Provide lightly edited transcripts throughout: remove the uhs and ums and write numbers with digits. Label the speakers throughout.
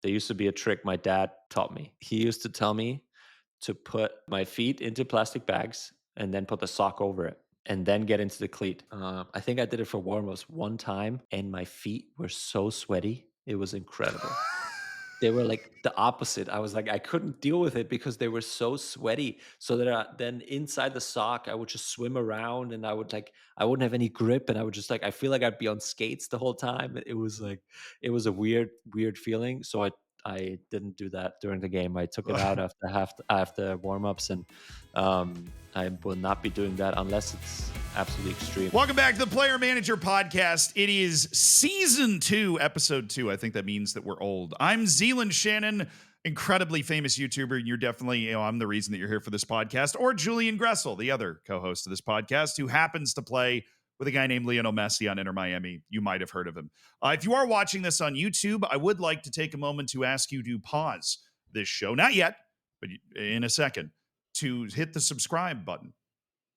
Speaker 1: there used to be a trick my dad taught me. He used to tell me to put my feet into plastic bags and then put the sock over it and then get into the cleat. I think I did it for warm-ups one time, and my feet were so sweaty. It was incredible. They were like the opposite. I was like, I couldn't deal with it because they were so sweaty. So that then inside the sock, I would just swim around and I wouldn't have any grip. And I would just like, I feel like I'd be on skates the whole time. It was like, it was a weird feeling. So I didn't do that during the game. I took it out after warm ups, and I will not be doing that unless it's absolutely extreme.
Speaker 2: Welcome back to the Player Manager Podcast. It is season 2, episode 2. I think that means that we're old. I'm Zealand Shannon, incredibly famous YouTuber, and you're definitely, I'm the reason that you're here for this podcast. Or Julian Gressel, the other co-host of this podcast, who happens to play with a guy named Lionel Messi on Inter Miami. You might have heard of him. If you are watching this on YouTube, I would like to take a moment to ask you to pause this show. Not yet, but in a second, to hit the subscribe button.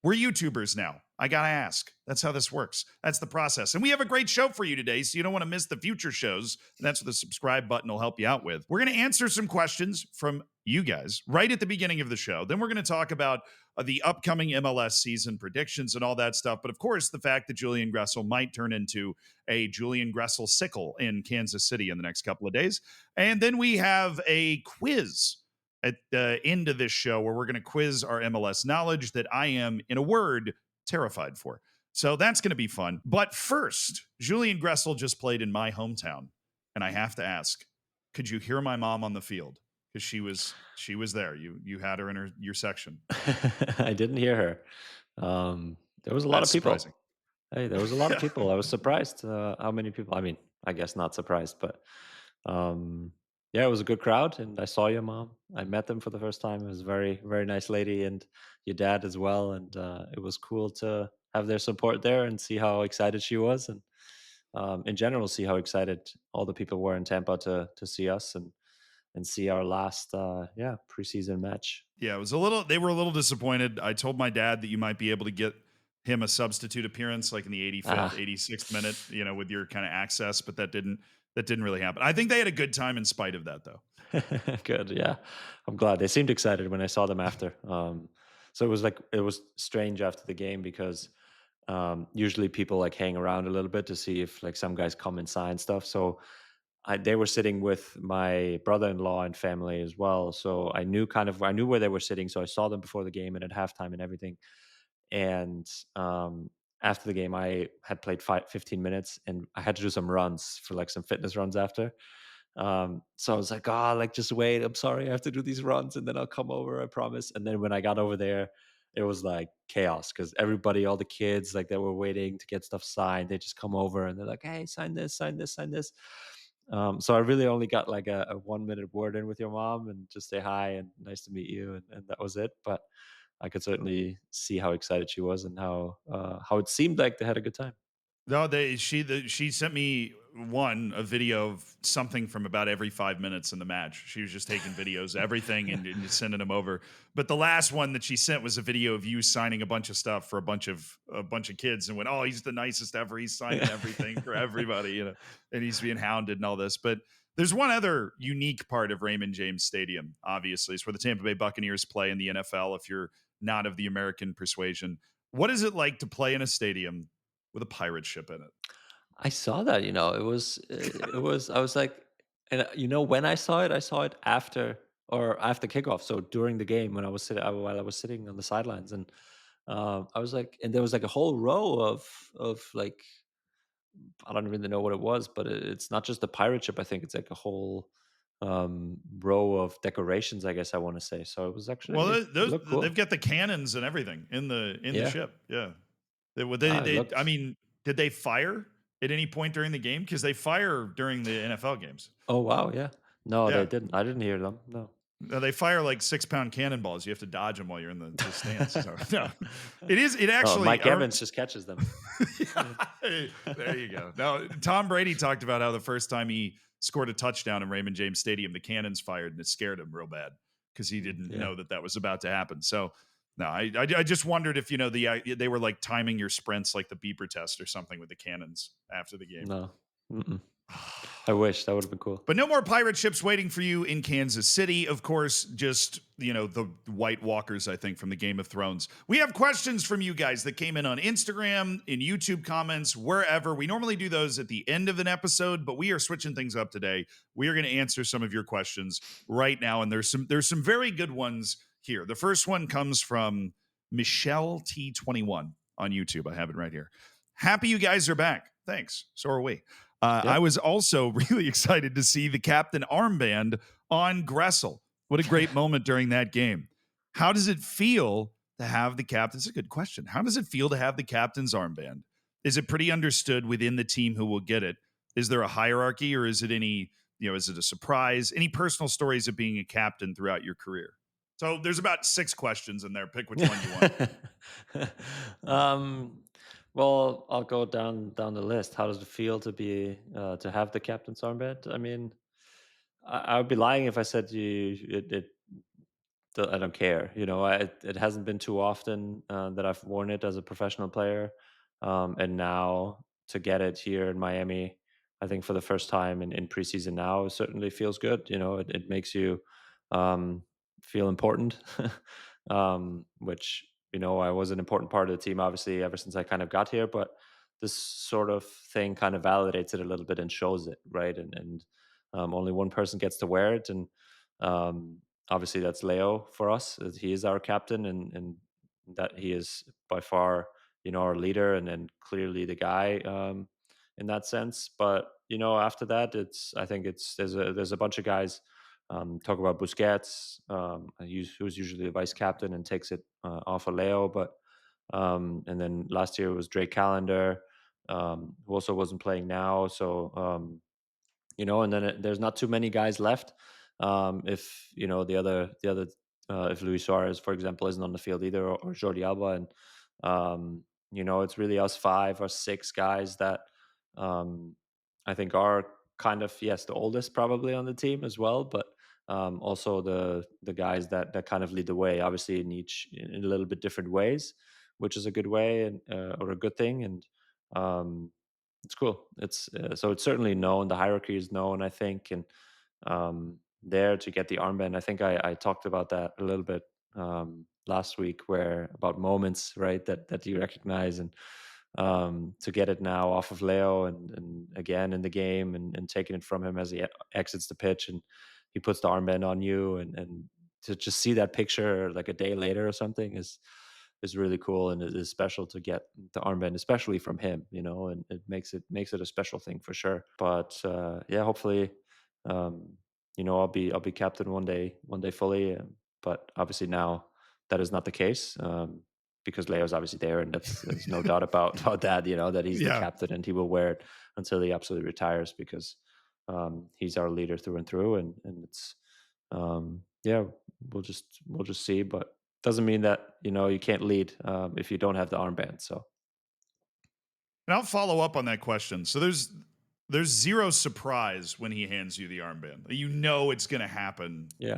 Speaker 2: We're YouTubers now. I got to ask. That's how this works. That's the process. And we have a great show for you today, so you don't want to miss the future shows. And that's what the subscribe button will help you out with. We're going to answer some questions from you guys right at the beginning of the show. Then we're going to talk about the upcoming MLS season predictions and all that stuff. But of course, the fact that Julian Gressel might turn into a Julian Gressel sickle in Kansas City in the next couple of days. And then we have a quiz at the end of this show where we're going to quiz our MLS knowledge that I am, in a word, terrified for. So that's going to be fun. But first, Julian Gressel just played in my hometown, and I have to ask, could you hear my mom on the field? Because she was there. You had her in your section.
Speaker 1: I didn't hear her. There was a lot
Speaker 2: That's
Speaker 1: of people.
Speaker 2: surprising.
Speaker 1: Hey, there was a lot of people. I was surprised how many people. I mean, I guess not surprised, but um, yeah, it was a good crowd. And I saw your mom. I met them for the first time. It was a very, very nice lady, and your dad as well. And it was cool to have their support there and see how excited she was, and in general, see how excited all the people were in Tampa to see us and see our last preseason match.
Speaker 2: Yeah, they were a little disappointed. I told my dad that you might be able to get him a substitute appearance like in the 85th,
Speaker 1: Ah,
Speaker 2: 86th minute, with your kind of access, but that didn't really happen. I think they had a good time in spite of that though.
Speaker 1: good. Yeah, I'm glad they seemed excited when I saw them after. So it was strange after the game because usually people like hang around a little bit to see if like some guys come and sign stuff. So they were sitting with my brother-in-law and family as well. So I knew where they were sitting. So I saw them before the game and at halftime and everything. And after the game, I had played 15 minutes and I had to do some runs for like some fitness runs after. So I was like, oh, like just wait. I'm sorry, I have to do these runs and then I'll come over, I promise. And then when I got over there, it was like chaos because everybody, all the kids, like they were waiting to get stuff signed. They just come over and they're like, hey, sign this, sign this, sign this. So I really only got like a 1 minute word in with your mom and just say hi and nice to meet you, and that was it. But I could certainly see how excited she was and how it seemed like they had a good time.
Speaker 2: No, she sent me a video of something from about every 5 minutes in the match. She was just taking videos, everything, and just sending them over. But the last one that she sent was a video of you signing a bunch of stuff for a bunch of kids, and went, "Oh, he's the nicest ever. He's signing everything for everybody, and he's being hounded and all this." But there's one other unique part of Raymond James Stadium. Obviously, it's where the Tampa Bay Buccaneers play in the NFL. If you're not of the American persuasion, what is it like to play in a stadium with a pirate ship in it?
Speaker 1: I saw that, it was I was like, and when I saw it after kickoff. So during the game when I was sitting while I was sitting on the sidelines, and I was like, and there was like a whole row of like I don't really know what it was, but it's not just the pirate ship. I think it's like a whole row of decorations, I guess I want to say. So it was
Speaker 2: Well,
Speaker 1: actually, it looked
Speaker 2: they've
Speaker 1: cool.
Speaker 2: got the cannons and everything in the
Speaker 1: Yeah,
Speaker 2: ship. Yeah,
Speaker 1: it
Speaker 2: I
Speaker 1: looked.
Speaker 2: mean, did they fire at any point during the game? Because they fire during the NFL games.
Speaker 1: Oh wow, yeah. No, they
Speaker 2: Yeah,
Speaker 1: didn't. I didn't hear them. No.
Speaker 2: no, they fire like 6-pound cannonballs. You have to dodge them while you're in the stands. So no, it
Speaker 1: Oh,
Speaker 2: actually.
Speaker 1: Mike Evans just catches them. Yeah.
Speaker 2: Yeah, there you go. Now Tom Brady talked about how the first time he scored a touchdown in Raymond James Stadium, the cannons fired and it scared him real bad because he didn't
Speaker 1: Yeah.
Speaker 2: know that was about to happen. So no, I just wondered if they were like timing your sprints like the beeper test or something with the cannons after the game.
Speaker 1: No. Mm-mm. I wish that would have been cool.
Speaker 2: But no more pirate ships waiting for you in Kansas City. Of course, just, the White Walkers, I think, from the Game of Thrones. We have questions from you guys that came in on Instagram, in YouTube comments, wherever. We normally do those at the end of an episode, but we are switching things up today. We are going to answer some of your questions right now, and there's some very good ones here. The first one comes from Michelle T21 on YouTube. I have it right here. Happy you guys are back. Thanks. So are we. I
Speaker 1: Yep.
Speaker 2: was also really excited to see the captain armband on Gressel. What a great moment during that game. How does it feel to have the captain? It's a good question. How does it feel to have the captain's armband? Is it pretty understood within the team who will get it? Is there a hierarchy, or is it is it a surprise? Any personal stories of being a captain throughout your career? So there's about 6 questions in there. Pick which one you want.
Speaker 1: um, well, I'll go down the list. How does it feel to be to have the captain's armband? I mean, I would be lying if I said I don't care. It hasn't been too often that I've worn it as a professional player, and now to get it here in Miami, I think for the first time in preseason now, certainly feels good. It makes you um, feel important, which I was an important part of the team, obviously, ever since I kind of got here. But this sort of thing kind of validates it a little bit and shows it, right? And only one person gets to wear it, and um, obviously that's Leo for us. He is our captain, and that he is by far our leader, and clearly the guy in that sense. But after that, I think there's a bunch of guys. Talk about Busquets, who's usually the vice captain and takes it off of Leo. But and then last year was Drake Callender, who also wasn't playing now. So and then there's not too many guys left. If the other if Luis Suarez, for example, isn't on the field either, or Jordi Alba, and it's really us 5 or 6 guys that um, I think are kind of, yes, the oldest probably on the team as well, but also the guys that kind of lead the way, obviously in a little bit different ways, which is a good way and or a good thing. And um, it's cool. So it's certainly known. The hierarchy is known, I think, and there to get the armband. I think I talked about that a little bit last week, where about moments, right, that you recognize, and to get it now off of Leo, and again in the game, and taking it from him as he exits the pitch, and he puts the armband on you, and to just see that picture like a day later or something is really cool, and it is special to get the armband, especially from him, and it makes it a special thing for sure. But yeah, hopefully, um, I'll be captain one day fully. But obviously now that is not the case, because Leo's obviously there, and there's no doubt about that. That he's the
Speaker 2: Yeah.
Speaker 1: captain, and he will wear it until he absolutely retires, because he's our leader through and through, and it's yeah, we'll just see. But doesn't mean that you can't lead if you don't have the armband. So
Speaker 2: And I'll follow up on that question. So there's zero surprise when he hands you the armband. You know it's going to happen,
Speaker 1: yeah.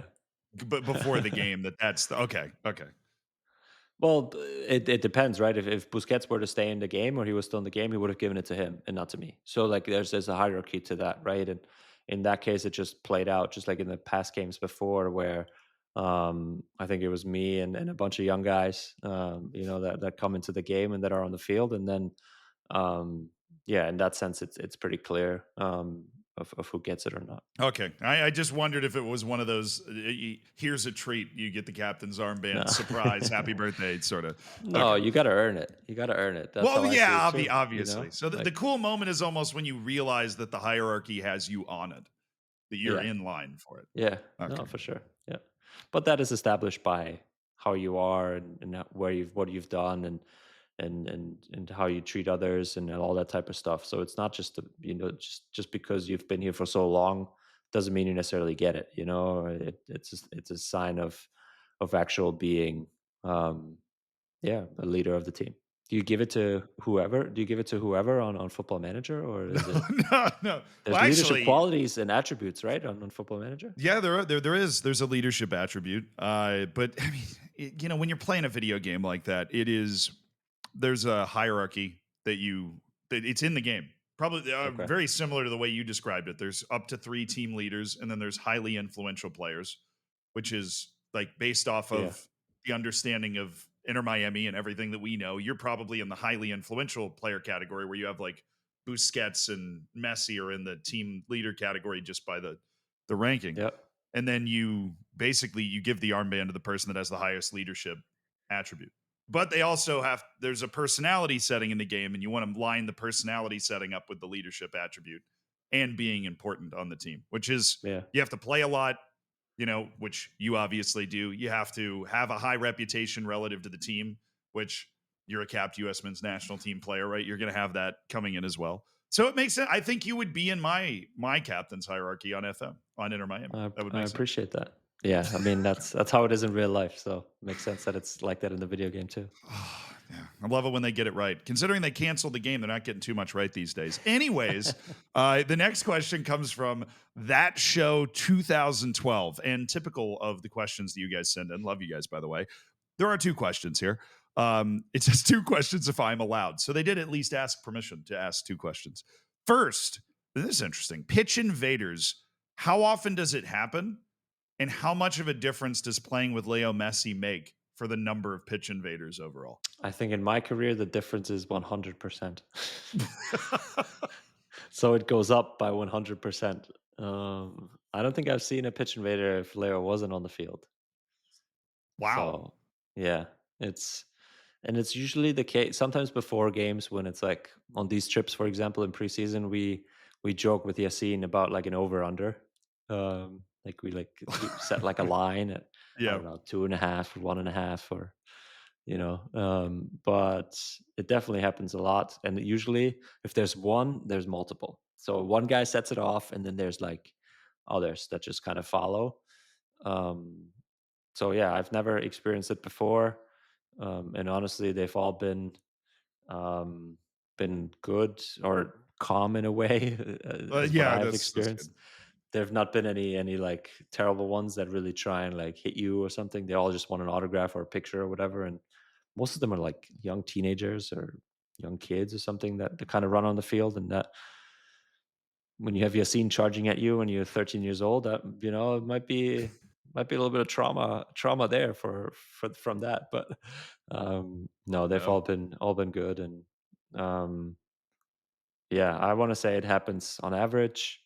Speaker 2: but before the game that's okay.
Speaker 1: Well, it depends, right? If Busquets were to stay in the game, or he was still in the game, he would have given it to him and not to me. So like there's a hierarchy to that, right? And in that case, it just played out just like in the past games before, where I think it was me and a bunch of young guys, that come into the game and that are on the field, and then yeah, in that sense, it's pretty clear of who gets it or not.
Speaker 2: Okay. I just wondered if it was one of those here's a treat, you get the captain's
Speaker 1: No.
Speaker 2: armband, surprise, happy birthday sort of.
Speaker 1: No,
Speaker 2: Okay.
Speaker 1: you got to earn it. You got to earn it. That's
Speaker 2: Well,
Speaker 1: how I see it
Speaker 2: yeah,
Speaker 1: too.
Speaker 2: obviously. So the
Speaker 1: Like,
Speaker 2: cool moment is almost when you realize that the hierarchy has you on it, that you're
Speaker 1: yeah.
Speaker 2: in line for it.
Speaker 1: Yeah, no,
Speaker 2: Okay.
Speaker 1: for sure. Yeah, but that is established by how you are, and what you've done, and how you treat others, and all that type of stuff. So it's not just just because you've been here for so long doesn't mean you necessarily get it. It's a sign of actual being, um, yeah, a leader of the team. Do you give it to whoever? Do you give it to whoever on Football Manager, or
Speaker 2: No,
Speaker 1: is it?
Speaker 2: no, no. Well,
Speaker 1: There's leadership
Speaker 2: actually,
Speaker 1: qualities and attributes, right, on Football Manager?
Speaker 2: yeah, there's a leadership attribute. But I mean, when you're playing a video game like that, there's a hierarchy that it's in the game. Probably
Speaker 1: Okay.
Speaker 2: very similar to the way you described it. There's up to 3 team leaders, and then there's highly influential players, which is like based off
Speaker 1: Yeah.
Speaker 2: of the understanding of Inter Miami and everything that we know. You're probably in the highly influential player category where you have like Busquets and Messi are in the team leader category just by the ranking.
Speaker 1: Yep.
Speaker 2: And then you give the armband to the person that has the highest leadership attribute. But they also there's a personality setting in the game, and you want to line the personality setting up with the leadership attribute and being important on the team, which is
Speaker 1: Yeah.
Speaker 2: you have to play a lot, which you obviously do. You have to have a high reputation relative to the team, which you're a capped U.S. men's national team player, right? You're going to have that coming in as well. So it makes sense. I think you would be in my captain's hierarchy on FM on Inter Miami. That would
Speaker 1: I
Speaker 2: make sense.
Speaker 1: appreciate that. Yeah, I mean that's how it is in real life. So it makes sense that it's like that in the video game too.
Speaker 2: Yeah, I love it when they get it right. Considering they canceled the game, they're not getting too much right these days. Anyways, the next question comes from That Show 2012, and typical of the questions that you guys send in. Love you guys, by the way. There are two questions here. It says two questions if I'm allowed. So they did at least ask permission to ask two questions. First, this is interesting. Pitch invaders. How often does it happen? And how much of a difference does playing with Leo Messi make for the number of pitch invaders overall?
Speaker 1: I think in my career the difference is 100%. So it goes up by 100%. I don't think I've seen a pitch invader if Leo wasn't on the field.
Speaker 2: Wow.
Speaker 1: So yeah, it's and it's usually the case sometimes before games when it's like on these trips, for example, in preseason, we joke with Yassine about like an over under. Like we set like a line at I
Speaker 2: Yeah.
Speaker 1: don't know 2.5 or 1.5 or but it definitely happens a lot. And usually if there's one, there's multiple. So one guy sets it off and then there's like others that just kind of follow. Um, so yeah, I've never experienced it before, and honestly, they've all um, been good or calm in a way, is what
Speaker 2: Yeah,
Speaker 1: I've
Speaker 2: that's good.
Speaker 1: experienced. There have not been any like terrible ones that really try and like hit you or something. They all just want an autograph or a picture or whatever, and most of them are like young teenagers or young kids or something that kind of run on the field, and that when you have Yassine charging at you when you're 13 years old, that it might be a little bit of trauma there for from that. But no, they've
Speaker 2: Yeah.
Speaker 1: all been good, and um, yeah, I want to say it happens on average,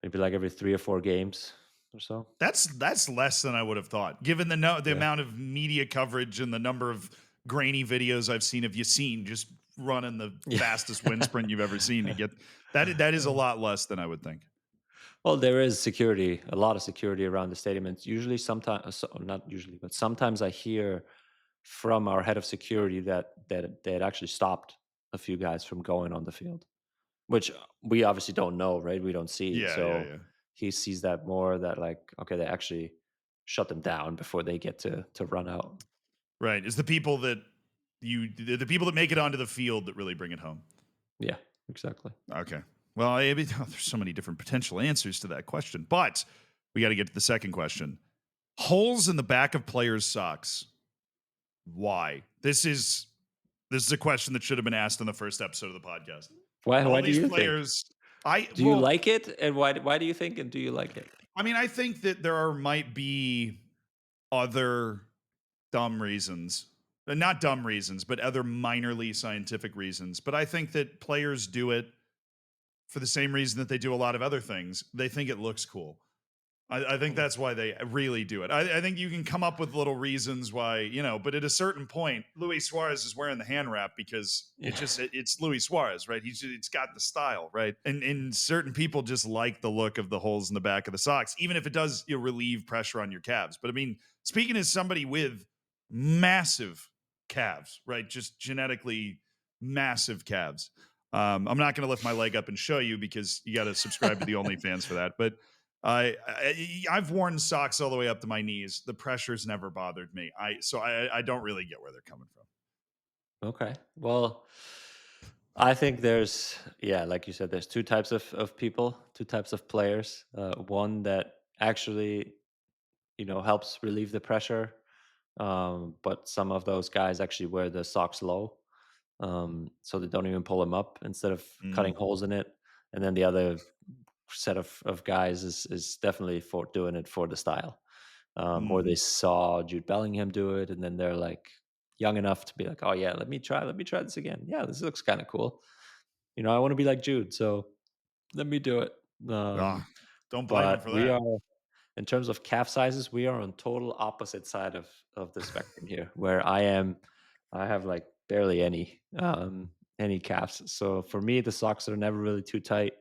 Speaker 1: maybe like every 3 or 4 games or so.
Speaker 2: That's less than I would have thought, given the
Speaker 1: Yeah,
Speaker 2: amount of media coverage and the number of grainy videos I've seen of Yassine just running the
Speaker 1: yeah.
Speaker 2: fastest wind sprint you've ever seen to get that. That is a lot less than I would think.
Speaker 1: Well, there is security, a lot of security around the stadium. And it's usually sometimes, not usually, but sometimes I hear from our head of security that they had actually stopped a few guys from going on the field, which we obviously don't know, right? We don't see.
Speaker 2: Yeah, yeah,
Speaker 1: So
Speaker 2: yeah.
Speaker 1: he sees that more that like, okay, they actually shut them down before they get to run out.
Speaker 2: Right. It's the people that make it onto the field that really bring it home.
Speaker 1: Yeah, exactly.
Speaker 2: Okay. Well, I mean, there's so many different potential answers to that question, but we got to get to the second question. Holes in the back of players' socks. Why? This is a question that should have been asked in the first episode of the podcast.
Speaker 1: Why
Speaker 2: All
Speaker 1: do
Speaker 2: these
Speaker 1: you think?
Speaker 2: players, I
Speaker 1: Do you
Speaker 2: well,
Speaker 1: like it? And why do you think and do you like it?
Speaker 2: I mean, I think that might be other dumb reasons. Not dumb reasons, but other minorly scientific reasons. But I think that players do it for the same reason that they do a lot of other things. They think it looks cool. I think
Speaker 1: Hmm.
Speaker 2: that's why they really do it. I think you can come up with little reasons why, but at a certain point, Luis Suarez is wearing the hand wrap because
Speaker 1: Yeah.
Speaker 2: it's Luis Suarez, right? It's got the style, right? And certain people just like the look of the holes in the back of the socks, even if it does relieve pressure on your calves. But I mean, speaking as somebody with massive calves, right? Just genetically massive calves. I'm not going to lift my leg up and show you because you got to subscribe to the OnlyFans for that. But I've worn socks all the way up to my knees. The pressure's never bothered me. I don't really get where they're coming from.
Speaker 1: Okay. Well, I think there's, yeah, like you said, there's two types of people, two types of players. One that actually, helps relieve the pressure. But some of those guys actually wear the socks low. so they don't even pull them up instead of cutting
Speaker 2: Mm,
Speaker 1: holes in it. And then the other set of guys is definitely for doing it for the style, or they
Speaker 2: mhm.
Speaker 1: saw Jude Bellingham do it, and then they're like young enough to be like, oh yeah, let me try this again. Yeah, this looks kind of cool. I want to be like Jude, so let me do it. Um,
Speaker 2: Ah, don't blame him
Speaker 1: but
Speaker 2: for
Speaker 1: we
Speaker 2: that.
Speaker 1: are in terms of calf sizes, we are on total opposite side of the spectrum here, where I have like barely any calves. So for me, the socks are never really too tight.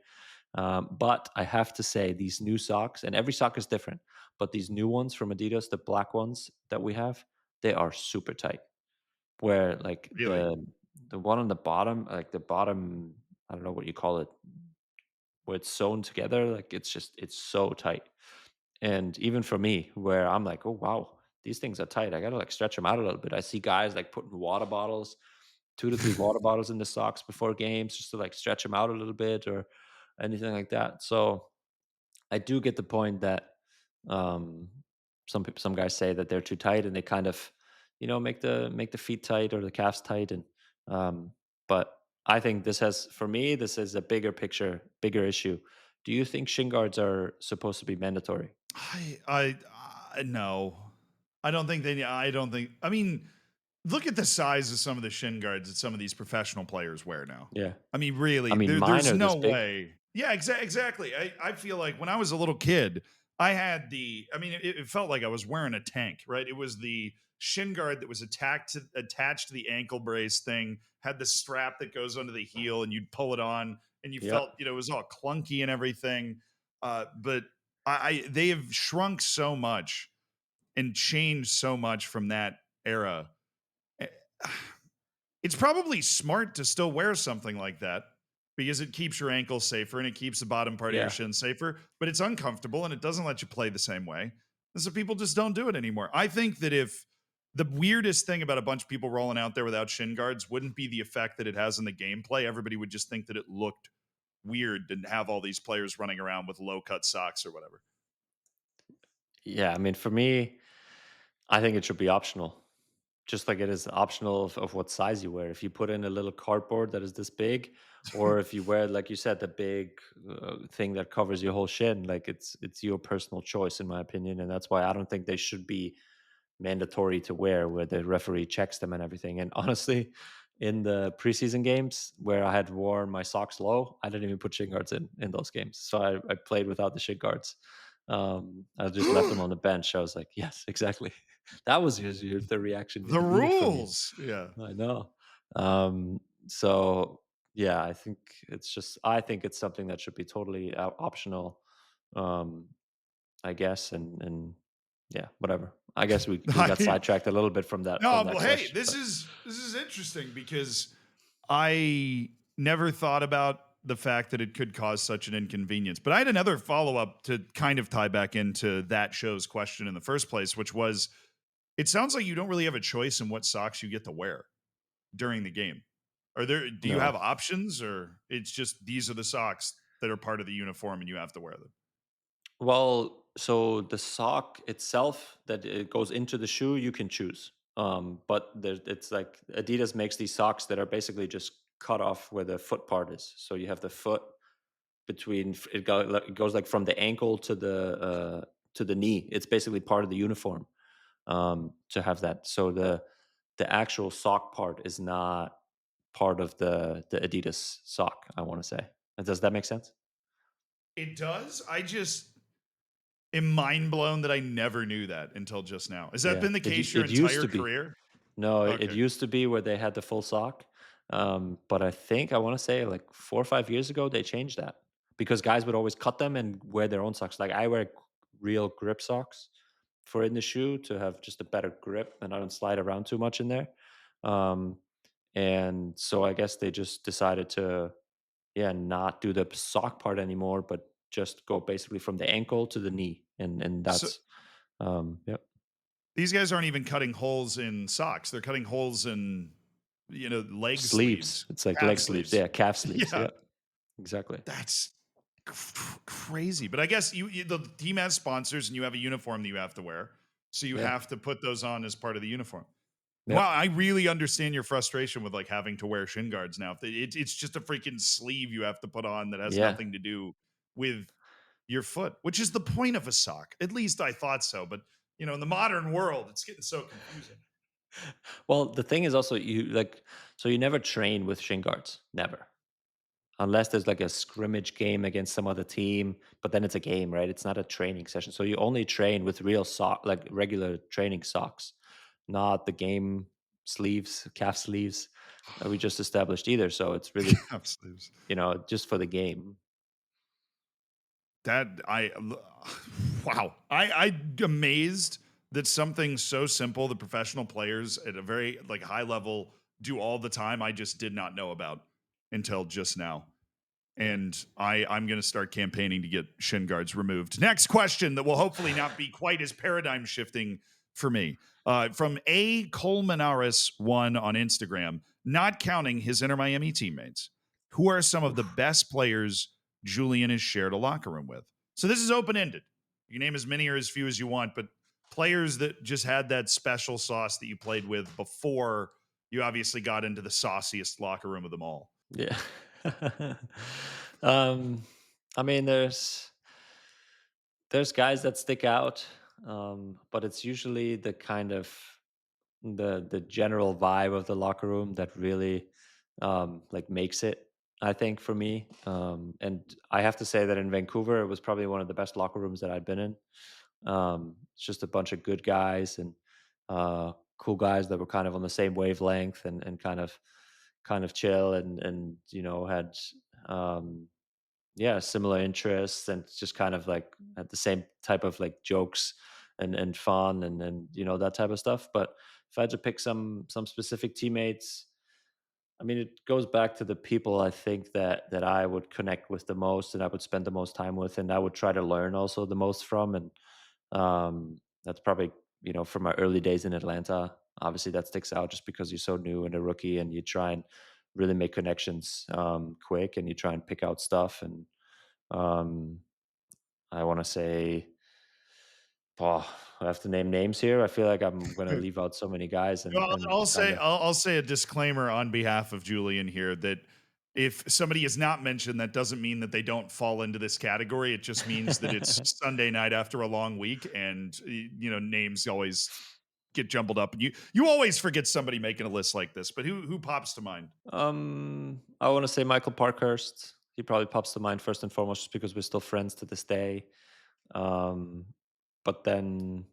Speaker 1: But I have to say, these new socks, and every sock is different, but these new ones from Adidas, the black ones that we have, they are super tight. Where like
Speaker 2: Really?
Speaker 1: the one on the bottom, like the bottom, I don't know what you call it, where it's sewn together, like it's so tight. And even for me, where I'm like, oh wow, these things are tight. I gotta like stretch them out a little bit. I see guys like putting water bottles, 2 to 3 water bottles in the socks before games just to like stretch them out a little bit or anything like that. So I do get the point that um, some guys say that they're too tight and they kind of, make the feet tight or the calves tight, and um, but I think for me this is a bigger picture, bigger issue. Do you think shin guards are supposed to be mandatory?
Speaker 2: No. I don't think, I mean, look at the size of some of the shin guards that some of these professional players wear now.
Speaker 1: Yeah,
Speaker 2: I mean,
Speaker 1: I
Speaker 2: really,
Speaker 1: mean mine
Speaker 2: there's
Speaker 1: are
Speaker 2: no
Speaker 1: this big.
Speaker 2: way. Yeah, exactly. I feel like when I was a little kid, I had I mean, it felt like I was wearing a tank, right? It was the shin guard that was attached to the ankle brace thing, had the strap that goes under the heel, and you'd pull it on, and you felt,
Speaker 1: Yep.
Speaker 2: it was all clunky and everything. But they have shrunk so much and changed so much from that era. Eh, It's probably smart to still wear something like that because it keeps your ankle safer and it keeps the bottom part of your
Speaker 1: Yeah.
Speaker 2: shin safer, but it's uncomfortable and it doesn't let you play the same way. And so people just don't do it anymore. I think that if the weirdest thing about a bunch of people rolling out there without shin guards wouldn't be the effect that it has in the gameplay, everybody would just think that it looked weird to have all these players running around with low cut socks or whatever.
Speaker 1: Yeah, I mean, for me, I think it should be optional. Just like it is optional of what size you wear. If you put in a little cardboard that is this big, or if you wear, like you said, the big thing that covers your whole shin, like it's your personal choice, in my opinion, and that's why I don't think they should be mandatory to wear, where the referee checks them and everything. And honestly, in the preseason games where I had worn my socks low, I didn't even put shin guards in those games. So I played without the shin guards. I just left them on the bench. I was like, yes, exactly. That was the reaction
Speaker 2: The
Speaker 1: you needed from me.
Speaker 2: rules. Yeah.
Speaker 1: I know. So yeah, I think it's something that should be totally optional. Um, I guess, and yeah, whatever. I guess we got
Speaker 2: I,
Speaker 1: sidetracked a little bit from that
Speaker 2: no,
Speaker 1: from that
Speaker 2: well, hey,
Speaker 1: question, but
Speaker 2: this is interesting because I never thought about the fact that it could cause such an inconvenience. But I had another follow up to kind of tie back into that show's question in the first place, which was, it sounds like you don't really have a choice in what socks you get to wear during the game. Do you have
Speaker 1: no.
Speaker 2: options, or it's just these are the socks that are part of the uniform and you have to wear them?
Speaker 1: Well, so the sock itself that it goes into the shoe, you can choose. But it's like Adidas makes these socks that are basically just cut off where the foot part is. So you have the foot it goes like from the ankle to the knee. It's basically part of the uniform to have that. So the actual sock part is not part of the Adidas sock, I want to say. Does that make sense?
Speaker 2: It does. I just am mind blown that I never knew that until just now. Has that
Speaker 1: Yeah.
Speaker 2: been the case your
Speaker 1: It used
Speaker 2: entire
Speaker 1: to be.
Speaker 2: career?
Speaker 1: No, it
Speaker 2: Okay.
Speaker 1: used to be where they had the full sock. But I want to say like 4 or 5 years ago they changed that because guys would always cut them and wear their own socks. Like I wear real grip socks for in the shoe to have just a better grip and I don't slide around too much in there. Um, and so I guess they just decided to, yeah, not do the sock part anymore, but just go basically from the ankle to the knee, and
Speaker 2: So
Speaker 1: that's yep.
Speaker 2: these guys aren't even cutting holes in socks. They're cutting holes in, leg
Speaker 1: Sleeves.
Speaker 2: sleeves,
Speaker 1: It's like
Speaker 2: calf
Speaker 1: leg sleeves.
Speaker 2: sleeves.
Speaker 1: Yeah, calf sleeves.
Speaker 2: Yeah,
Speaker 1: Yep, exactly.
Speaker 2: that's crazy. But I guess the team has sponsors and you have a uniform that you have to wear. So you
Speaker 1: Yeah,
Speaker 2: have to put those on as part of the uniform. Wow,
Speaker 1: Yep.
Speaker 2: I really understand your frustration with like having to wear shin guards now. It's just a freaking sleeve you have to put on that has
Speaker 1: Yeah.
Speaker 2: nothing to do with your foot, which is the point of a sock. At least I thought so, but in the modern world, it's getting so confusing.
Speaker 1: Well, the thing is also you like so you never train with shin guards, never. Unless there's like a scrimmage game against some other team, but then it's a game, right? It's not a training session. So you only train with real like regular training socks, not the game sleeves, calf sleeves that we just established either. So it's really,
Speaker 2: Calf sleeves.
Speaker 1: just for the game.
Speaker 2: That wow. I'm amazed that something so simple that professional players at a very like high level do all the time. I just did not know about until just now. And I'm going to start campaigning to get shin guards removed. Next question that will hopefully not be quite as paradigm shifting for me. From A Colmenares one on Instagram, not counting his Inter Miami teammates, who are some of the
Speaker 1: Oof.
Speaker 2: best players Julian has shared a locker room with? So this is open ended. You can name as many or as few as you want, but players that just had that special sauce that you played with before you obviously got into the sauciest locker room of them all.
Speaker 1: Yeah. um, I mean, there's guys that stick out, but it's usually the kind of the general vibe of the locker room that really like makes it, I think, for me. And I have to say that in Vancouver it was probably one of the best locker rooms that I'd been in. It's just a bunch of good guys and cool guys that were kind of on the same wavelength and kind of chill and had um yeah, similar interests and just kind of like had the same type of like jokes and fun and that type of stuff. But if I had to pick some specific teammates, I mean, it goes back to the people I think that I would connect with the most and I would spend the most time with and I would try to learn also the most from. And that's probably from my early days in Atlanta. Obviously, that sticks out just because you're so new and a rookie, and you try and really make connections quick, and you try and pick out stuff and um, I want to say, oh, I have to name names here. I feel like I'm going to leave out so many guys, and
Speaker 2: Well,
Speaker 1: and
Speaker 2: I'll
Speaker 1: kind
Speaker 2: say
Speaker 1: of
Speaker 2: I'll say a disclaimer on behalf of Julian here that if somebody is not mentioned, that doesn't mean that they don't fall into this category. It just means that it's Sunday night after a long week, and names always get jumbled up, and you always forget somebody making a list like this. But who pops to mind?
Speaker 1: I want to say Michael Parkhurst. He probably pops to mind first and foremost, just because we're still friends to this day. Um, but then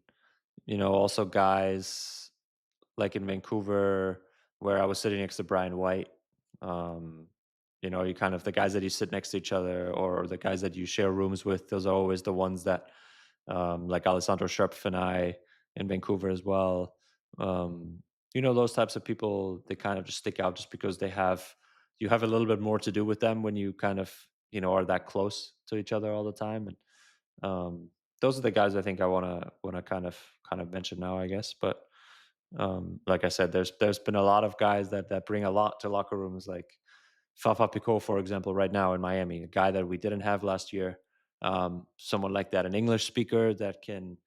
Speaker 1: also guys like in Vancouver, where I was sitting next to Brian White. Um, you kind of the guys that you sit next to each other, or the guys that you share rooms with. Those are always the ones that, like Alessandro Scherpf and I in Vancouver as well. Um, those types of people, they kind of just stick out just because you have a little bit more to do with them when you kind of are that close to each other all the time. And those are the guys I think I wanna kind of mention now, I guess. But like I said, there's been a lot of guys that bring a lot to locker rooms, like Fafa Pico, for example, right now in Miami, a guy that we didn't have last year. Someone like that, an English speaker that can,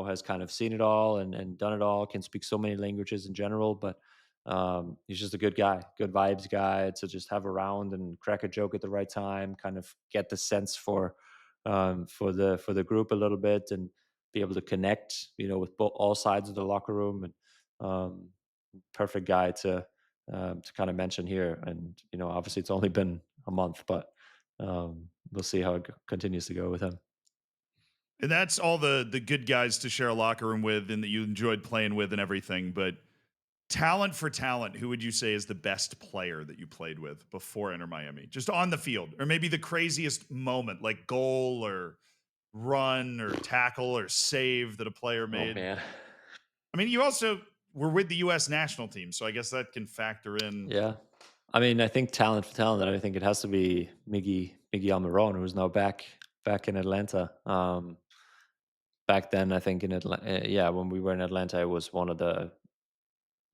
Speaker 1: has kind of seen it all and done it all, can speak so many languages in general, but he's just a good guy, good vibes guy to just have around and crack a joke at the right time, kind of get the sense for the group a little bit and be able to connect, with all sides of the locker room. And um, perfect guy to kind of mention here. And obviously it's only been a month, but we'll see how it continues to go with him.
Speaker 2: And that's all the good guys to share a locker room with, and that you enjoyed playing with and everything. But talent for talent, who would you say is the best player that you played with before Inter Miami? Just on the field, or maybe the craziest moment, like goal or run or tackle or save that a player
Speaker 1: Oh
Speaker 2: made.
Speaker 1: man,
Speaker 2: I mean, you also were with the U.S. national team, so I guess that can factor in.
Speaker 1: yeah. I mean, I think talent for talent. I think it has to be Miggy Almiron, who's now back in Atlanta. Back then, I think in Atlanta, yeah, when we were in Atlanta, it was one of the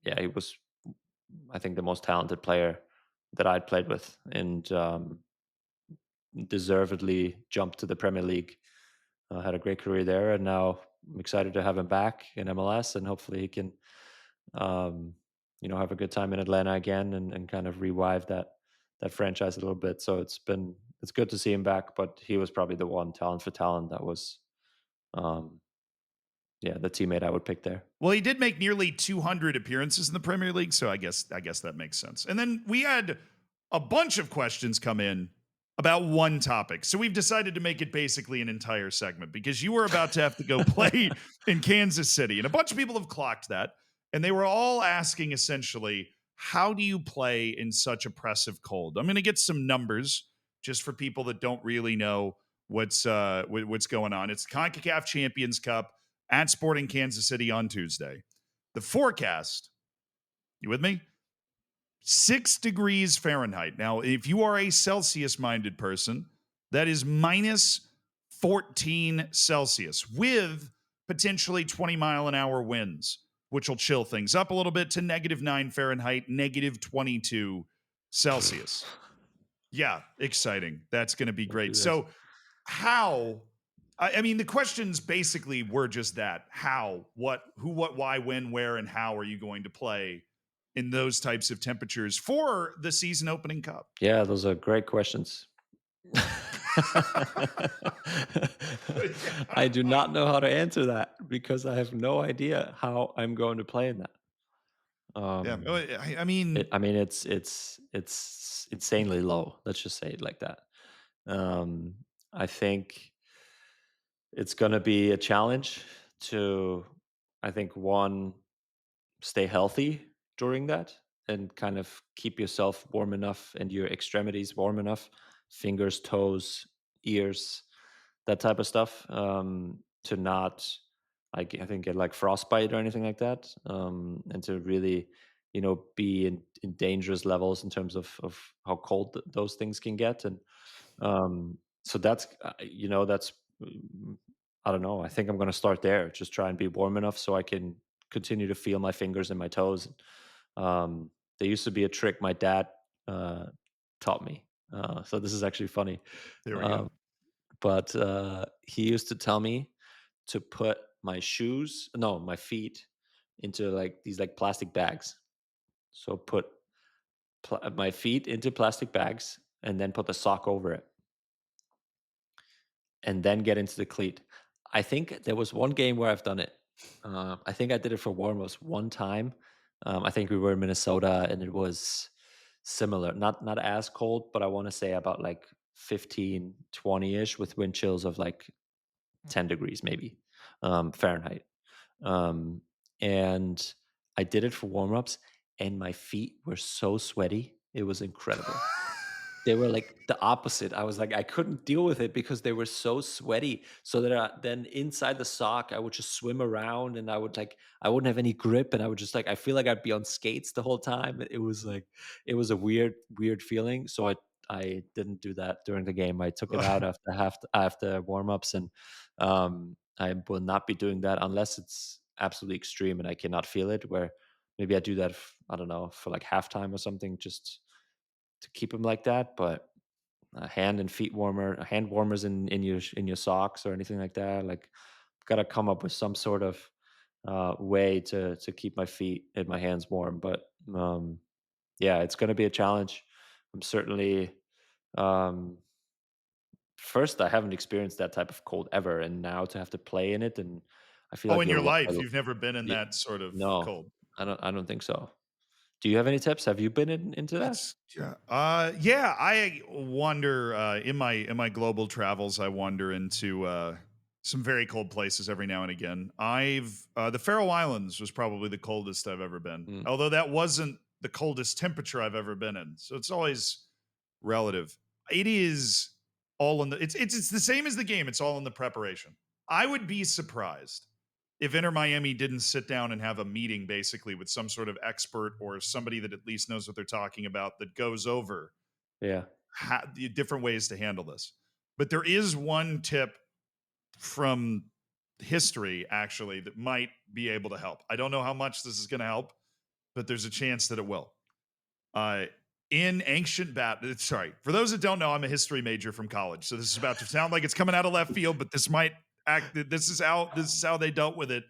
Speaker 1: yeah, he was, I think, the most talented player that I'd played with, and deservedly jumped to the Premier League. Had a great career there, and now I'm excited to have him back in MLS, and hopefully he can um, have a good time in Atlanta again and kind of revive that franchise a little bit. So it's good to see him back, but he was probably the one talent for talent that was um, yeah, the teammate I would pick there.
Speaker 2: Well, he did make nearly 200 appearances in the Premier League, so I guess that makes sense. And then we had a bunch of questions come in about one topic. So we've decided to make it basically an entire segment because you were about to have to go play in Kansas City. And a bunch of people have clocked that. And they were all asking essentially, how do you play in such oppressive cold? I'm going to get some numbers just for people that don't really know what's going on. It's CONCACAF Champions Cup at Sporting Kansas City on Tuesday. The forecast, you with me? 6 degrees Fahrenheit. Now, if you are a Celsius minded person, that is minus 14 Celsius with potentially 20-mile-an-hour winds, which will chill things up a little bit to -9 Fahrenheit, -22 Celsius. Yeah, exciting. That's going to be
Speaker 1: Let's
Speaker 2: great.
Speaker 1: do this.
Speaker 2: So, how? I mean, the questions basically were just that: how, what, who, what, why, when, where, and how are you going to play in those types of temperatures for the season opening cup?
Speaker 1: Yeah, those are great questions.
Speaker 2: Yeah.
Speaker 1: I do not know how to answer that because I have no idea how I'm going to play in that.
Speaker 2: Yeah.
Speaker 1: Um,
Speaker 2: I mean,
Speaker 1: I mean, it's insanely low. Let's just say it like that. Um, I think it's going to be a challenge to, I think, one, stay healthy during that and kind of keep yourself warm enough and your extremities warm enough, fingers, toes, ears, that type of stuff, to not, I think, get like frostbite or anything like that, and to really, be in dangerous levels in terms of how cold those things can get. And so that's, mm, I don't know. I think I'm going to start there. Just try and be warm enough so I can continue to feel my fingers and my toes. Um, there used to be a trick my dad uh, taught me. So this is actually funny.
Speaker 2: there we
Speaker 1: Um,
Speaker 2: go.
Speaker 1: but he used to tell me to put my feet into like these like plastic bags. So put my feet into plastic bags and then put the sock over it and then get into the cleat. I think there was one game where I've done it. I think I did it for warm-ups one time. I think we were in Minnesota and it was similar, not as cold, but I want to say about like 15, 20-ish with wind chills of like 10 degrees maybe, Fahrenheit. Um, and I did it for warm-ups and my feet were so sweaty. It was incredible. They were like the opposite. I was like, I couldn't deal with it because they were so sweaty. So that then inside the sock, I would just swim around and I wouldn't have any grip. And I would just like, I feel like I'd be on skates the whole time. It was like, it was a weird feeling. So I didn't do that during the game. I took it out after warm ups. And I will not be doing that unless it's absolutely extreme and I cannot feel it, where maybe I do that, I don't know, for like halftime or something, just to keep them like that. But a hand warmers in your socks or anything like that. Like, gotta come up with some sort of way to keep my feet and my hands warm. But yeah, it's gonna be a challenge. I'm certainly um, first. I haven't experienced that type of cold ever, and now to have to play in it, and I feel
Speaker 2: Oh,
Speaker 1: like
Speaker 2: in
Speaker 1: you'll.
Speaker 2: your life, you've never been in
Speaker 1: Yeah,
Speaker 2: that sort of
Speaker 1: no,
Speaker 2: cold.
Speaker 1: I don't think so. Do you have any tips? Have you been into that?
Speaker 2: That's yeah. Yeah, I wander in my global travels, I wander into some very cold places every now and again. I've the Faroe Islands was probably the coldest I've ever been.
Speaker 1: Mm,
Speaker 2: Although that wasn't the coldest temperature I've ever been in. So it's always relative. It is all in the it's the same as the game. It's all in the preparation. I would be surprised if Inter Miami didn't sit down and have a meeting basically with some sort of expert or somebody that at least knows what they're talking about that goes over
Speaker 1: yeah.
Speaker 2: the different ways to handle this. But there is one tip from history actually that might be able to help. I don't know how much this is going to help, but there's a chance that it will. Uh, in ancient battle, sorry, for those that don't know, I'm a history major from college, so this is about to sound like it's coming out of left field, but this might act. This is how they dealt with it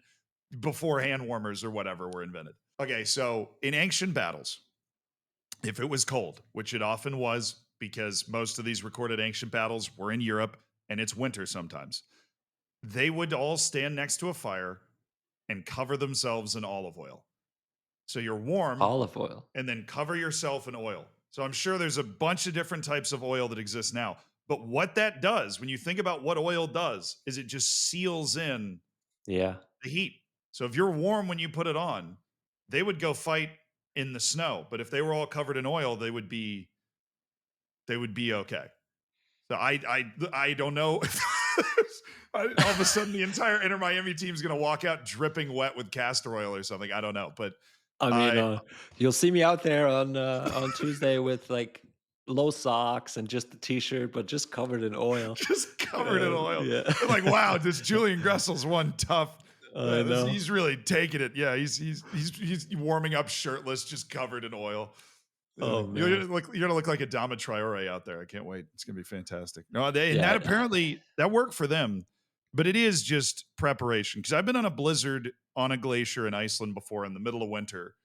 Speaker 2: before hand warmers or whatever were invented. Okay, so in ancient battles, if it was cold, which it often was because most of these recorded ancient battles were in Europe and it's winter sometimes, they would all stand next to a fire and cover themselves in olive oil. So you're warm
Speaker 1: Olive oil.
Speaker 2: and then cover yourself in oil. So I'm sure there's a bunch of different types of oil that exist now. But what that does, when you think about what oil does, is it just seals in
Speaker 1: Yeah.
Speaker 2: the heat. So if you're warm when you put it on, they would go fight in the snow. But if they were all covered in oil, they would be okay. So I don't know. All of a sudden, the entire Inter Miami team is going to walk out dripping wet with castor oil or something. I don't know, but
Speaker 1: I mean,
Speaker 2: I
Speaker 1: you'll see me out there on Tuesday with like low socks and just the t-shirt, but just covered in oil.
Speaker 2: just covered in oil.
Speaker 1: Yeah.
Speaker 2: They're like, wow, this Julian Gressel's one tough.
Speaker 1: I know.
Speaker 2: He's really taking it. Yeah, he's warming up shirtless, just covered in oil.
Speaker 1: Oh
Speaker 2: You're
Speaker 1: man.
Speaker 2: gonna look like a Dama Traore out there. I can't wait. It's gonna be fantastic. No, they and that
Speaker 1: Yeah.
Speaker 2: apparently that worked for them, but it is just preparation. Because I've been on a blizzard on a glacier in Iceland before in the middle of winter,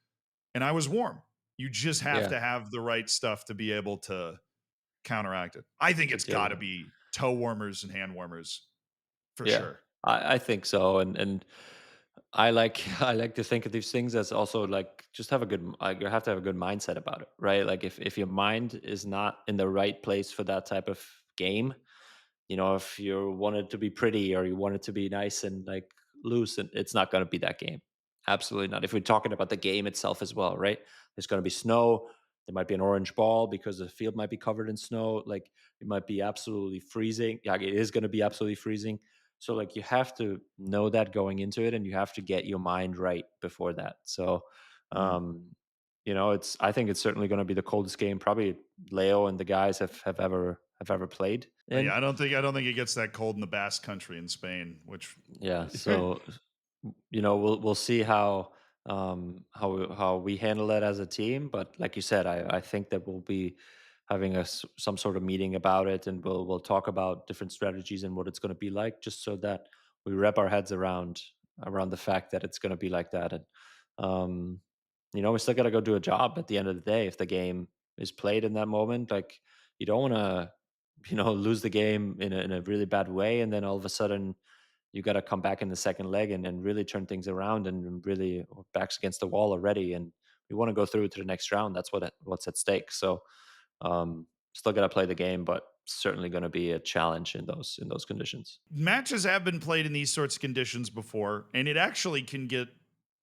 Speaker 2: and I was warm. You just have
Speaker 1: Yeah.
Speaker 2: to have the right stuff to be able to counteract it. I think
Speaker 1: To
Speaker 2: it's
Speaker 1: deal
Speaker 2: got
Speaker 1: with
Speaker 2: to
Speaker 1: it.
Speaker 2: be toe warmers and hand warmers for
Speaker 1: Yeah.
Speaker 2: sure.
Speaker 1: I think so. And I like I like to think of these things as also like just have a good like you have to have a good mindset about it, right? Like if your mind is not in the right place for that type of game, if you want it to be pretty or you want it to be nice and like loose, and it's not going to be that game. Absolutely not. If we're talking about the game itself as well, right? There's going to be snow. There might be an orange ball because the field might be covered in snow. Like it might be absolutely freezing. Yeah, it is going to be absolutely freezing. So like you have to know that going into it, and you have to get your mind right before that. So,
Speaker 2: Mm.
Speaker 1: um, it's I think it's certainly going to be the coldest game probably Leo and the guys have ever played in.
Speaker 2: Yeah, I don't think it gets that cold in the Basque Country in Spain, which
Speaker 1: Yeah, so we'll see how we handle it as a team. But like you said, I think that we'll be having some sort of meeting about it, and we'll talk about different strategies and what it's going to be like, just so that we wrap our heads around the fact that it's going to be like that. And um, we still got to go do a job at the end of the day. If the game is played in that moment, like you don't want to lose the game in a really bad way, and then all of a sudden you got to come back in the second leg and really turn things around and really backs against the wall already, and we want to go through to the next round. That's what's at stake. So still got to play the game, but certainly going to be a challenge in those conditions.
Speaker 2: matches have been played in these sorts of conditions before, and it actually can get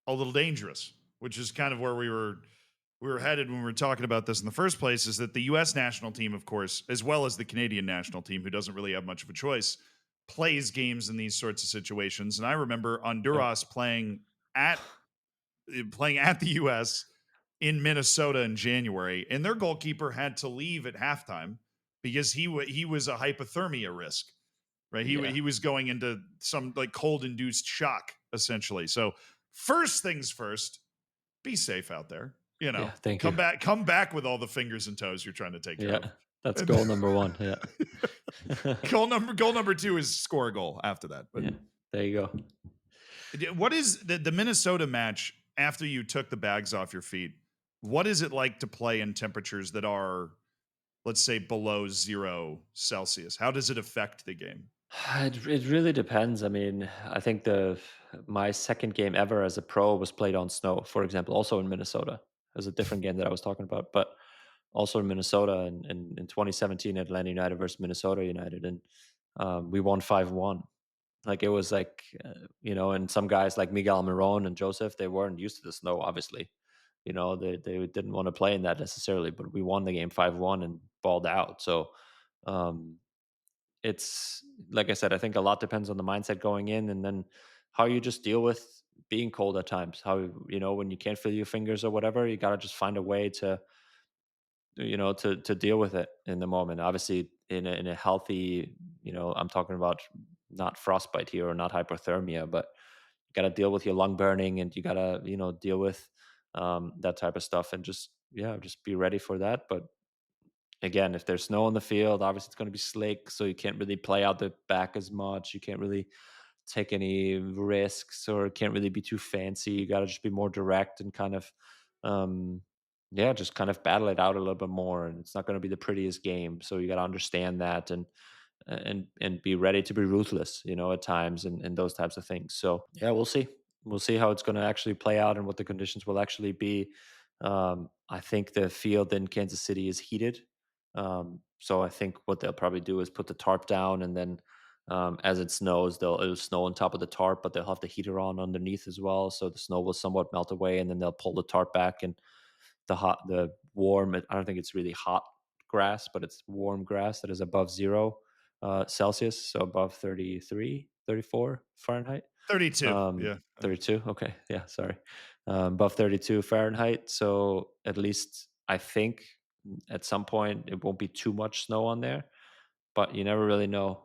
Speaker 2: a little dangerous, which is kind of where we were headed when we were talking about this in the first place. Is that the U.S. national team, of course, as well as the Canadian national team, who doesn't really have much of a choice, plays games in these sorts of situations. And I remember
Speaker 1: Yeah.
Speaker 2: Honduras at playing at the U.S. in Minnesota in January, and their goalkeeper had to leave at halftime because he was a hypothermia risk. Right,
Speaker 1: Yeah.
Speaker 2: he was going into some like cold induced shock essentially. So first things first, be safe out there.
Speaker 1: Yeah, thank
Speaker 2: Come
Speaker 1: you.
Speaker 2: back with all the fingers and toes you're trying to take care
Speaker 1: Yeah,
Speaker 2: of.
Speaker 1: that's
Speaker 2: And
Speaker 1: goal number one. Yeah.
Speaker 2: goal number two is score a goal after that. But
Speaker 1: Yeah, there you go.
Speaker 2: what is the Minnesota match after you took the bags off your feet? What is it like to play in temperatures that are, let's say, below 0 Celsius? How does it affect the game?
Speaker 1: It really depends. I mean, I think the my second game ever as a pro was played on snow, for example, also in Minnesota. It was a different game that I was talking about, but also in Minnesota in 2017, Atlanta United versus Minnesota United, and we won 5-1. Like it was like and some guys like Miguel Miron and Joseph, they weren't used to the snow. Obviously, they didn't want to play in that necessarily, but we won the game 5-1 and balled out. So. Um, it's like I said, I think a lot depends on the mindset going in, and then how you just deal with being cold at times. How when you can't feel your fingers or whatever, you got to just find a way to deal with it in the moment. Obviously, in a healthy, I'm talking about not frostbite here or not hypothermia, but you got to deal with your lung burning, and you got to deal with that type of stuff, and just be ready for that. But again, if there's snow on the field, obviously it's going to be slick, so you can't really play out the back as much. You can't really take any risks or can't really be too fancy. You got to just be more direct and kind of, um, yeah, just kind of battle it out a little bit more. And it's not going to be the prettiest game, so you got to understand that and be ready to be ruthless, at times and those types of things. So yeah, we'll see. We'll see how it's going to actually play out and what the conditions will actually be. I think the field in Kansas City is heated. So I think what they'll probably do is put the tarp down, and then as it snows, it'll snow on top of the tarp, but they'll have the heater on underneath as well, so the snow will somewhat melt away, and then they'll pull the tarp back, and the warm. I don't think it's really hot grass, but it's warm grass that is above 0 Celsius, so above 33, 34 Fahrenheit.
Speaker 2: 32. Yeah.
Speaker 1: 32. Okay. Yeah. Sorry. Above 32 Fahrenheit. So at least I think at some point it won't be too much snow on there, but you never really know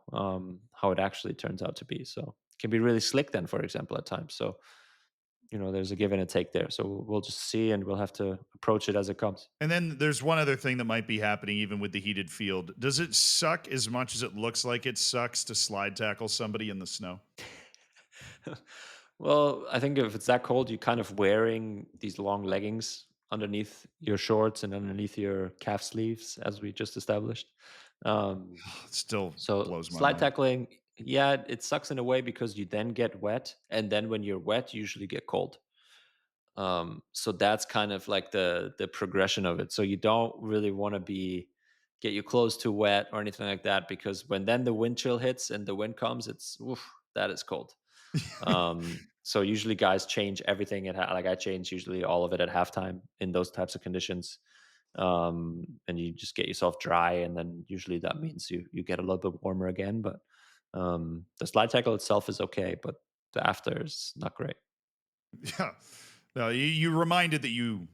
Speaker 1: how it actually turns out to be. So it can be really slick then, for example, at times. So, there's a give and a take there. So we'll just see, and we'll have to approach it as it comes.
Speaker 2: And then there's one other thing that might be happening even with the heated field. Does it suck as much as it looks like it sucks to slide tackle somebody in the snow?
Speaker 1: Well, I think if it's that cold, you're kind of wearing these long leggings underneath your shorts and underneath your calf sleeves, as we just established. Um,
Speaker 2: It still
Speaker 1: so
Speaker 2: blows my
Speaker 1: slide
Speaker 2: mind.
Speaker 1: tackling, yeah, it sucks in a way because you then get wet, and then when you're wet, you usually get cold. So that's kind of like the progression of it. So you don't really want to get your clothes too wet or anything like that, because when then the wind chill hits and the wind comes, it's oof, that is cold. So usually guys change everything like I change usually all of it at halftime in those types of conditions. And you just get yourself dry, and then usually that means you get a little bit warmer again. But the slide tackle itself is okay, but the after is not great.
Speaker 2: Yeah. No, you reminded that you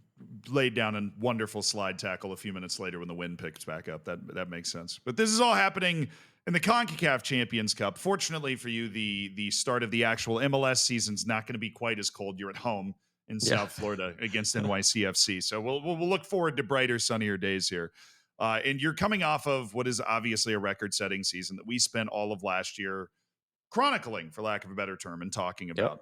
Speaker 2: laid down a wonderful slide tackle a few minutes later when the wind picked back up. That makes sense. But this is all happening in the CONCACAF Champions Cup. Fortunately for you, the start of the actual MLS season's not going to be quite as cold. You're at home in
Speaker 1: Yeah.
Speaker 2: South Florida against NYCFC. So we'll look forward to brighter, sunnier days here. And you're coming off of what is obviously a record-setting season that we spent all of last year chronicling, for lack of a better term, and talking
Speaker 1: Yep.
Speaker 2: about,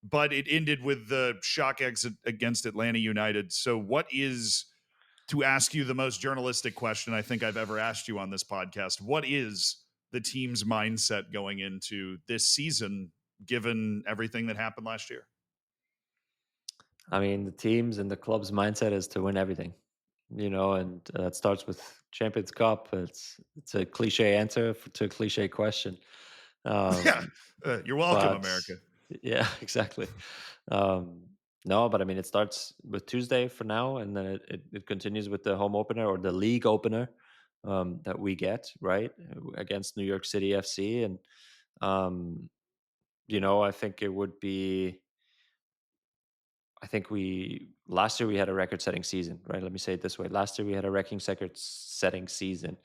Speaker 2: but it ended with the shock exit against Atlanta United. So, what is, to ask you the most journalistic question I think I've ever asked you on this podcast, what is the team's mindset going into this season, given everything that happened last year?
Speaker 1: I mean, the teams and the club's mindset is to win everything, and it starts with Champions Cup. It's a cliche answer to a cliche question.
Speaker 2: Yeah,
Speaker 1: Um,
Speaker 2: you're welcome,
Speaker 1: but
Speaker 2: America.
Speaker 1: yeah, exactly. Um, no, but I mean, it starts with Tuesday for now, and then it continues with the home opener or the league opener that we get, right, against New York City FC. And, um, I think it would be. I think we last year we had a record-setting season, right? Let me say it this way: last year we had a record-setting season,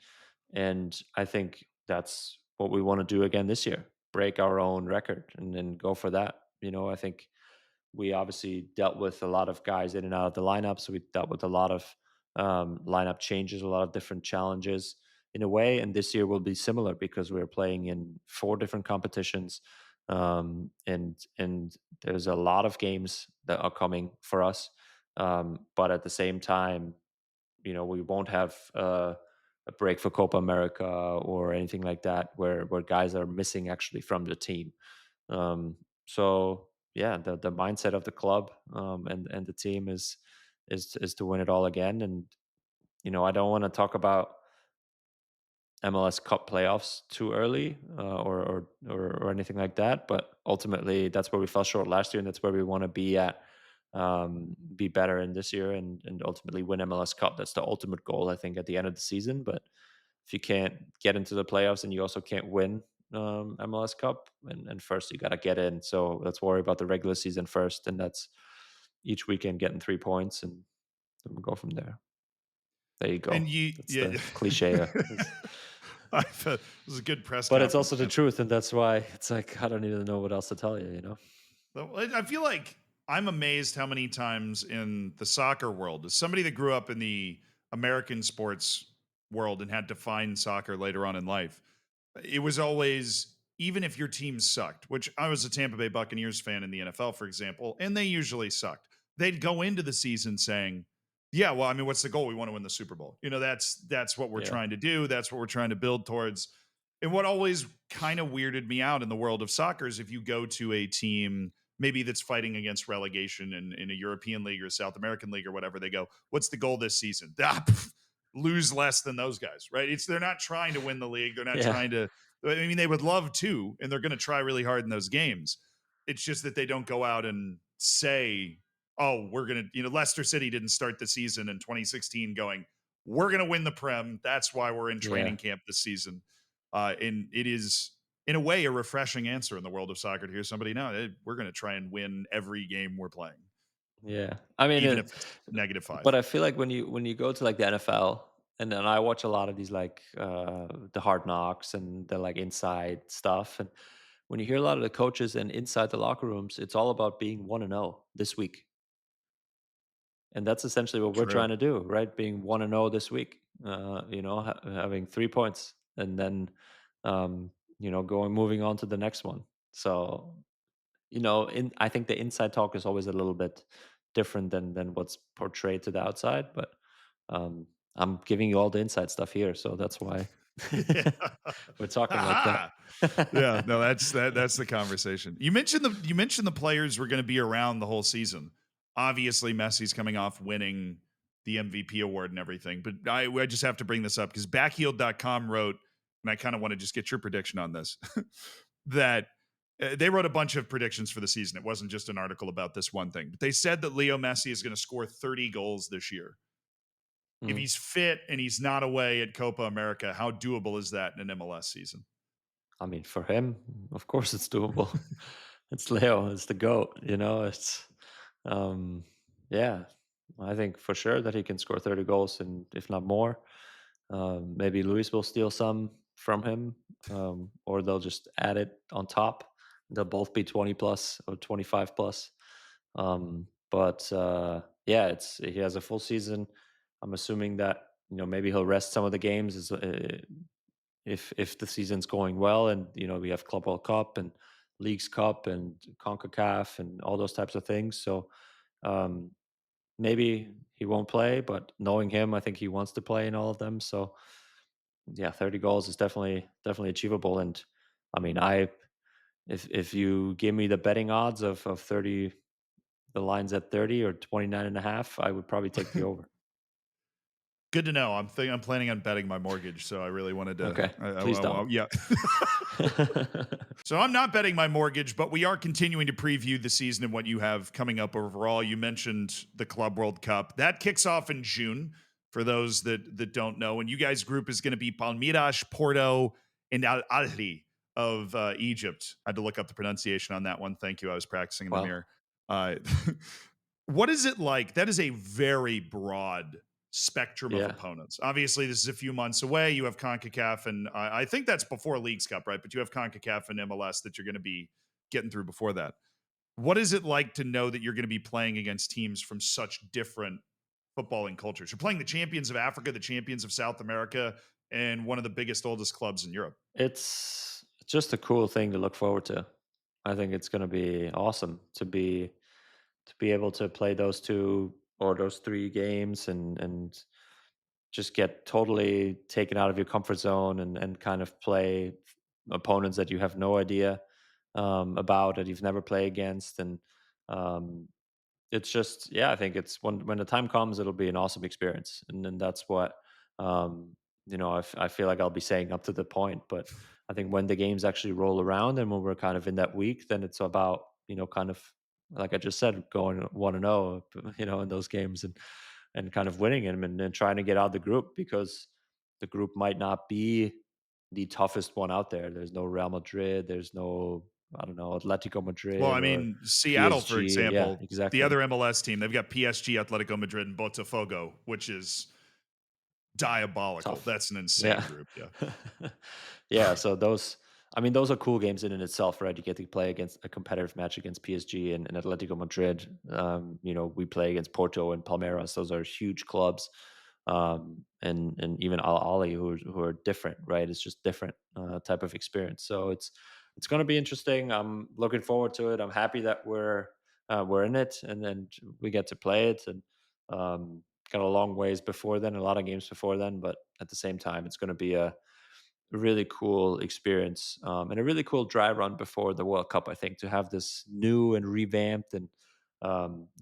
Speaker 1: and I think that's what we want to do again this year: break our own record and then go for that. I think we obviously dealt with a lot of guys in and out of the lineup, so we dealt with a lot of lineup changes, a lot of different challenges in a way. And this year will be similar because we're playing in 4 different competitions, and there's a lot of games that are coming for us. But at the same time, we won't have a break for Copa America or anything like that, where guys are missing actually from the team. So yeah, the mindset of the club and the team is to win it all again. And I don't want to talk about MLS Cup playoffs too early, or anything like that. But ultimately, that's where we fell short last year, and that's where we want to be at. Be better in this year, and ultimately win MLS Cup. That's the ultimate goal, I think, at the end of the season. But if you can't get into the playoffs and you also can't win MLS Cup, and first you got to get in. So let's worry about the regular season first, and that's each weekend getting 3 points, and then we'll go from there. There you go.
Speaker 2: And
Speaker 1: That's
Speaker 2: yeah.
Speaker 1: the cliche.
Speaker 2: This is a good press
Speaker 1: But it's
Speaker 2: conference.
Speaker 1: also the truth, and that's why it's like I don't even know what else to tell you.
Speaker 2: Well, I feel like I'm amazed how many times in the soccer world, as somebody that grew up in the American sports world and had to find soccer later on in life, it was always even if your team sucked, which I was a Tampa Bay Buccaneers fan in the NFL, for example, and they usually sucked. They'd go into the season saying, "Yeah, well, I mean, what's the goal? We want to win the Super Bowl. That's what we're
Speaker 1: Yeah.
Speaker 2: trying to do. That's what we're trying to build towards." And what always kind of weirded me out in the world of soccer is if you go to a team maybe that's fighting against relegation in a European league or South American league or whatever, they go, "What's the goal this season?" Lose less than those guys, right? They're not trying to win the league. They're not
Speaker 1: Yeah.
Speaker 2: trying to. I mean, they would love to, and they're going to try really hard in those games. It's just that they don't go out and say, "Oh, we're gonna." Leicester City didn't start the season in 2016 going, "We're gonna win the Prem. That's why we're in
Speaker 1: Yeah.
Speaker 2: training camp this season." And it is, in a way, a refreshing answer in the world of soccer to hear somebody, "No, we're going to try and win every game we're playing,
Speaker 1: Yeah. I mean,
Speaker 2: even if it's negative
Speaker 1: but
Speaker 2: five."
Speaker 1: I feel like when you go to like the NFL, and then I watch a lot of these like the hard knocks and the like inside stuff, and when you hear a lot of the coaches and inside the locker rooms, it's all about being 1-0 this week. And that's essentially what we're trying
Speaker 2: True.
Speaker 1: to do, right? Being 1-0 this week, having 3 points, and then, going moving on to the next one. So, I think the inside talk is always a little bit different than what's portrayed to the outside, but I'm giving you all the inside stuff here, so that's why
Speaker 2: Yeah.
Speaker 1: we're talking like that.
Speaker 2: Ha. Yeah, no, that's the conversation. You mentioned the players were going to be around the whole season. Obviously, Messi's coming off winning the MVP award and everything, but I just have to bring this up because backheeled.com wrote, and I kind of want to just get your prediction on this, that they wrote a bunch of predictions for the season. It wasn't just an article about this one thing, but they said that Leo Messi is going to score 30 goals this year. If
Speaker 1: Mhm.
Speaker 2: he's fit and he's not away at Copa America, how doable is that in an MLS season?
Speaker 1: I mean, for him, of course it's doable. It's Leo, it's the GOAT, um, yeah, I think for sure that he can score 30 goals and if not more. Maybe Luis will steal some from him, or they'll just add it on top. They'll both be 20 plus or 25 plus. But yeah, he has a full season. I'm assuming that maybe he'll rest some of the games if the season's going well, and we have Club World Cup and Leagues Cup and CONCACAF and all those types of things. So um, maybe he won't play, but knowing him, I think he wants to play in all of them. So yeah, 30 goals is definitely achievable. And I mean, I if you give me the betting odds of 30, the lines at 30 or 29.5, I would probably take the over.
Speaker 2: Good to know. I'm planning on betting my mortgage, so I really wanted to.
Speaker 1: Okay, please don't.
Speaker 2: Yeah. So I'm not betting my mortgage, but we are continuing to preview the season and what you have coming up overall. You mentioned the Club World Cup that kicks off in June. For those that don't know, and you guys' group is going to be Palmeiras, Porto, and Al Ahly of Egypt. I had to look up the pronunciation on that one. Thank you. I was practicing in the
Speaker 1: Well,
Speaker 2: mirror. Uh, what is it like? That is a very broad spectrum of
Speaker 1: yeah.
Speaker 2: opponents. Obviously, this is a few months away. You have CONCACAF, and I think that's before Leagues Cup, right? But you have CONCACAF and MLS that you're going to be getting through before that. What is it like to know that you're going to be playing against teams from such different footballing cultures? You're playing the champions of Africa, the champions of South America, and one of the biggest, oldest clubs in Europe.
Speaker 1: It's just a cool thing to look forward to. I think it's going to be awesome to be able to play those two or those three games and just get totally taken out of your comfort zone and kind of play opponents that you have no idea about, that you've never played against. And um, it's just, yeah, I think it's when the time comes, it'll be an awesome experience. And then that's what, I feel like I'll be saying up to the point. But I think when the games actually roll around and when we're kind of in that week, then it's about, kind of like I just said, going 1-0, in those games and kind of winning them and trying to get out of the group, because the group might not be the toughest one out there. There's no Real Madrid. There's no, I don't know, Atletico
Speaker 2: Well, I
Speaker 1: Madrid or
Speaker 2: mean, Seattle, for
Speaker 1: PSG. Yeah,
Speaker 2: example, the
Speaker 1: exactly.
Speaker 2: other MLS team, they've got PSG, Atletico Madrid, and Botafogo, which is diabolical.
Speaker 1: Tough.
Speaker 2: That's an insane
Speaker 1: Yeah.
Speaker 2: group. Yeah.
Speaker 1: Yeah, so those are cool games in and itself, right? You get to play against a competitive match against PSG and Atletico Madrid. We play against Porto and Palmeiras. Those are huge clubs. And even Al Ali, who are different, right? It's just different type of experience. So it's going to be interesting. I'm looking forward to it. I'm happy that we're in it, and then we get to play it. And got a long ways before then, a lot of games before then. But at the same time, it's going to be a really cool experience, and a really cool dry run before the World Cup. I think to have this new and revamped and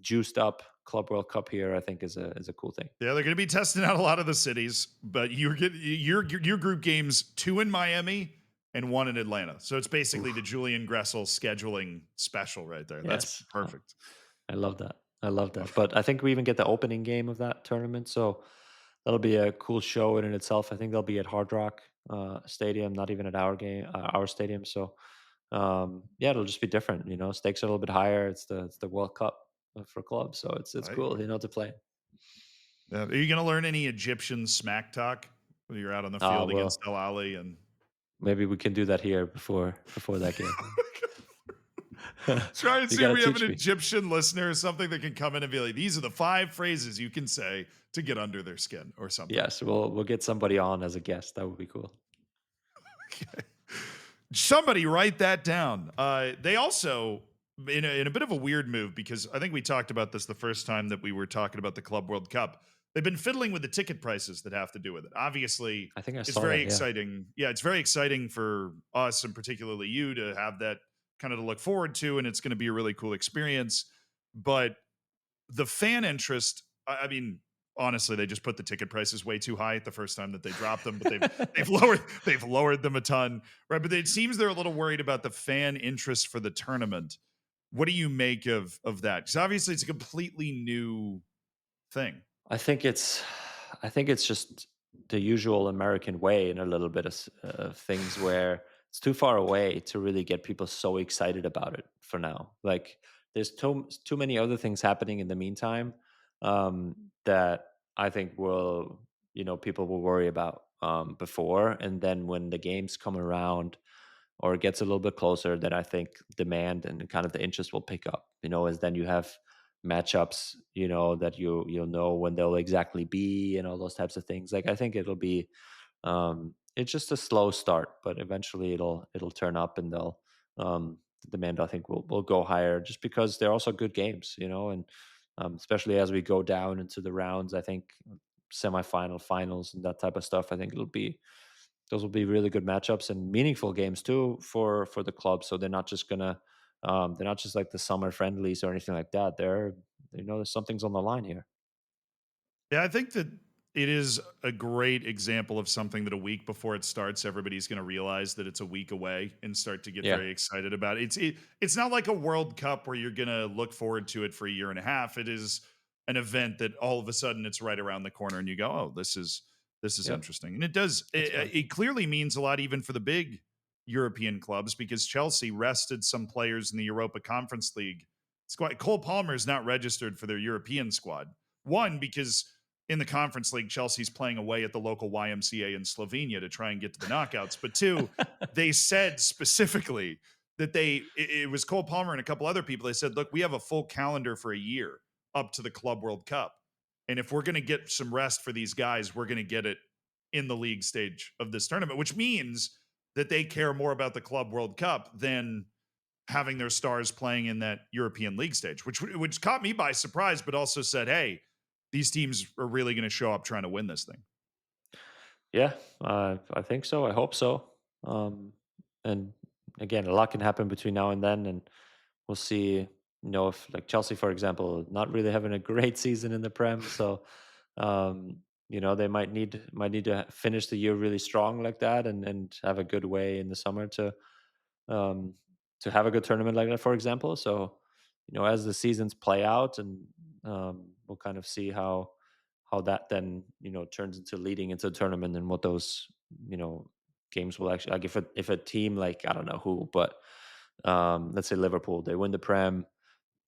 Speaker 1: juiced up Club World Cup here, I think is a cool thing.
Speaker 2: Yeah, they're going to be testing out a lot of the cities, but you're getting your group games, two in Miami and one in Atlanta. So it's basically the
Speaker 1: Oof.
Speaker 2: Julian Gressel scheduling special right there. That's
Speaker 1: Yes,
Speaker 2: perfect.
Speaker 1: I love that. I love that. But I think we even get the opening game of that tournament, so that'll be a cool show in itself. I think they'll be at Hard Rock Stadium, not even at our stadium. So yeah, it'll just be different. Stakes are a little bit higher. It's the World Cup for clubs, so it's
Speaker 2: Right?
Speaker 1: cool. To play.
Speaker 2: Are you going to learn any Egyptian smack talk when you're out on the field against
Speaker 1: Well,
Speaker 2: El Ali and
Speaker 1: maybe we can do that here before that game.
Speaker 2: try and
Speaker 1: You
Speaker 2: see if
Speaker 1: got to
Speaker 2: we have an
Speaker 1: teach me.
Speaker 2: Egyptian listener or something that can come in and be like, these are the 5 phrases you can say to get under their skin or something.
Speaker 1: Yes, we'll get somebody on as a guest. That would be cool.
Speaker 2: Okay. Somebody write that down. They also, in a bit of a weird move, because I think we talked about this the first time that we were talking about the Club World Cup. They've been fiddling with the ticket prices that have to do with it. Obviously,
Speaker 1: I think I
Speaker 2: it's
Speaker 1: saw
Speaker 2: very
Speaker 1: that. Yeah.
Speaker 2: exciting. Yeah, it's very exciting for us and particularly you to have that kind of to look forward to, and it's going to be a really cool experience. But the fan interest, I mean, honestly, they just put the ticket prices way too high at the first time that they dropped them, but they've lowered them a ton, right? But it seems they're a little worried about the fan interest for the tournament. What do you make of that? Because obviously it's a completely new thing.
Speaker 1: I think it's I think it's just the usual American way in a little bit of things where it's too far away to really get people so excited about it for now. Like there's too many other things happening in the meantime, that I think people will worry about before, and then when the games come around or it gets a little bit closer, then I think demand and kind of the interest will pick up. As then you have matchups, that you'll know when they'll exactly be and all those types of things. Like I think it'll be it's just a slow start, but eventually it'll turn up and the demand I think will go higher just because they're also good games, and especially as we go down into the rounds, I think semifinal, finals, and that type of stuff. I think those will be really good matchups and meaningful games too for the club. So they're not just like the summer friendlies or anything like that. There's something's on the line here.
Speaker 2: Yeah, I think that it is a great example of something that a week before it starts, everybody's going to realize that it's a week away and start to get
Speaker 1: Yeah.
Speaker 2: very excited about it. It's not like a World Cup where you're going to look forward to it for a year and a half. It is an event that all of a sudden it's right around the corner, and you go, "Oh, this is
Speaker 1: Yep.
Speaker 2: interesting." And it does.
Speaker 1: That's right.
Speaker 2: It clearly means a lot even for the big European clubs because Chelsea rested some players in the Europa Conference League squad. Cole Palmer is not registered for their European squad. One, because in the Conference League, Chelsea's playing away at the local YMCA in Slovenia to try and get to the knockouts. But two, they said specifically that it was Cole Palmer and a couple other people. They said, look, we have a full calendar for a year up to the Club World Cup. And if we're going to get some rest for these guys, we're going to get it in the league stage of this tournament, which means that they care more about the Club World Cup than having their stars playing in that European league stage, which caught me by surprise, but also said, hey, these teams are really going to show up trying to win this thing.
Speaker 1: Yeah, I think so. I hope so. And again, a lot can happen between now and then, and we'll see. If like Chelsea, for example, not really having a great season in the Prem, so they might need to finish the year really strong like that, and have a good way in the summer um, to have a good tournament like that, for example. So, as the seasons play out, and we'll kind of see how that then turns into leading into the tournament and what those you know games will actually like if a team like I don't know who, but let's say Liverpool, they win the Prem,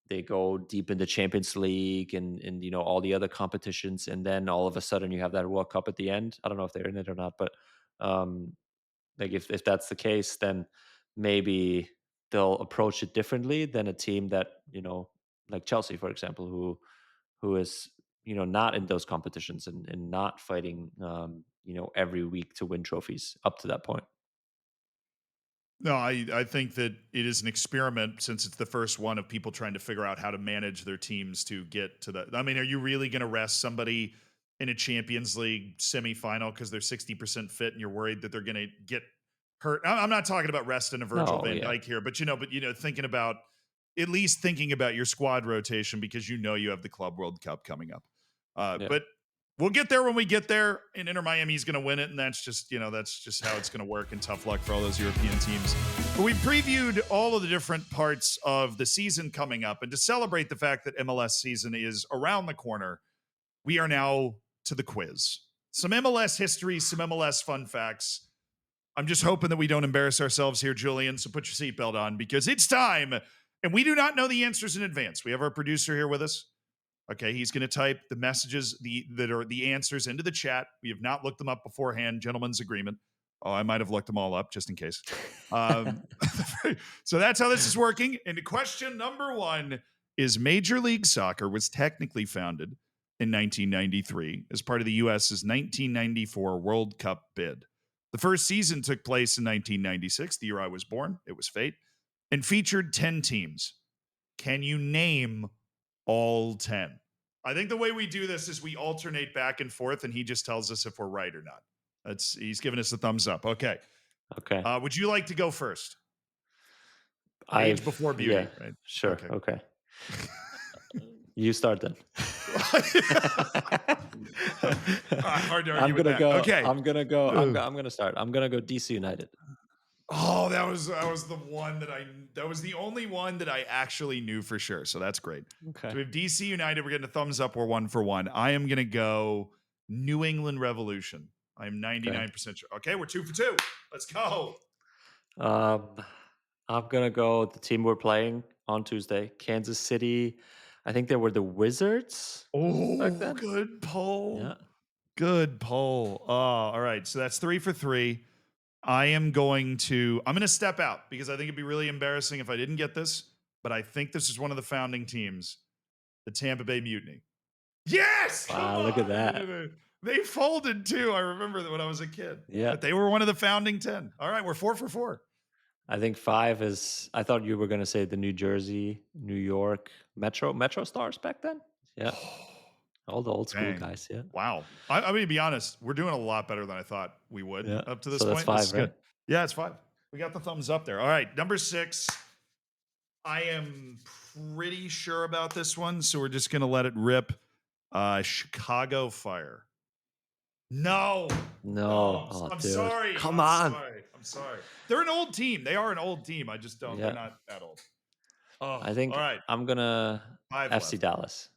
Speaker 1: they go deep in the Champions League and all the other competitions, and then all of a sudden you have that World Cup at the end. I don't know if they're in it or not, but um, like if that's the case, then maybe they'll approach it differently than a team that like Chelsea, for example, who is not in those competitions and not fighting every week to win trophies up to that point.
Speaker 2: No, I think that it is an experiment since it's the first one of people trying to figure out how to manage their teams to get to the. I mean, are you really going to rest somebody in a Champions League semifinal because they're 60% fit and you're worried that they're going to get hurt? I'm not talking about resting a Virgil
Speaker 1: No,
Speaker 2: van
Speaker 1: yeah,
Speaker 2: Dijk here, but thinking about at least thinking about your squad rotation because you have the Club World Cup coming up.
Speaker 1: yeah,
Speaker 2: But we'll get there when we get there, and Inter Miami's going to win it, and that's just how it's going to work. And tough luck for all those European teams. But we previewed all of the different parts of the season coming up, and to celebrate the fact that MLS season is around the corner, we are now to the quiz. Some MLS history, some MLS fun facts. I'm just hoping that we don't embarrass ourselves here, Julian. So put your seatbelt on because it's time, and we do not know the answers in advance. We have our producer here with us. Okay, he's going to type the messages that are the answers into the chat. We have not looked them up beforehand. Gentleman's agreement. Oh, I might have looked them all up just in case. So that's how this is working. And question number 1 is Major League Soccer was technically founded in 1993 as part of the U.S.'s 1994 World Cup bid. The first season took place in 1996, the year I was born. It was fate, and featured 10 teams. Can you name all 10? I think the way we do this is we alternate back and forth, and he just tells us if we're right or not. He's giving us a thumbs up. Okay.
Speaker 1: okay.
Speaker 2: Would you like to go first? Age before beauty, right?
Speaker 1: Sure. Okay. You start then.
Speaker 2: Hard to argue
Speaker 1: I'm
Speaker 2: with
Speaker 1: gonna
Speaker 2: that.
Speaker 1: go.
Speaker 2: Okay.
Speaker 1: I'm gonna start. I'm gonna go DC United.
Speaker 2: Oh, that was the one that was the only one that I actually knew for sure. So that's great.
Speaker 1: Okay.
Speaker 2: So we have DC United. We're getting a thumbs up. We're 1 for 1. I am gonna go New England Revolution. I'm 99% sure. Okay, we're 2 for 2. Let's go.
Speaker 1: I'm gonna go the team we're playing on Tuesday, Kansas City. I think they were the Wizards.
Speaker 2: Oh,
Speaker 1: then?
Speaker 2: good poll.
Speaker 1: Yeah.
Speaker 2: Good poll. Oh, all right. So that's 3 for 3. I'm going to step out because I think it'd be really embarrassing if I didn't get this, but I think this is one of the founding teams, the Tampa Bay Mutiny. Yes!
Speaker 1: Wow, look at that.
Speaker 2: They folded too. I remember that when I was a kid.
Speaker 1: Yeah.
Speaker 2: But they were one of the founding 10. All right, we're 4 for 4.
Speaker 1: I think 5 is. I thought you were gonna say the New Jersey, New York Metro Stars back then. Yeah. All the old school guys, yeah.
Speaker 2: Wow. I mean, to be honest, we're doing a lot better than I thought we would up to this
Speaker 1: so
Speaker 2: point.
Speaker 1: That's 5, right?
Speaker 2: Good. Yeah, it's 5. We got the thumbs up there. All right, number 6. I am pretty sure about this one, so we're just going to let it rip. Chicago Fire. No.
Speaker 1: Oh,
Speaker 2: I'm
Speaker 1: dude.
Speaker 2: sorry.
Speaker 1: Come on.
Speaker 2: I'm sorry. They're an old team. They are an old team. I just don't. They're not that old. Oh,
Speaker 1: I think
Speaker 2: all right.
Speaker 1: I'm gonna
Speaker 2: 5
Speaker 1: FC
Speaker 2: left.
Speaker 1: Dallas.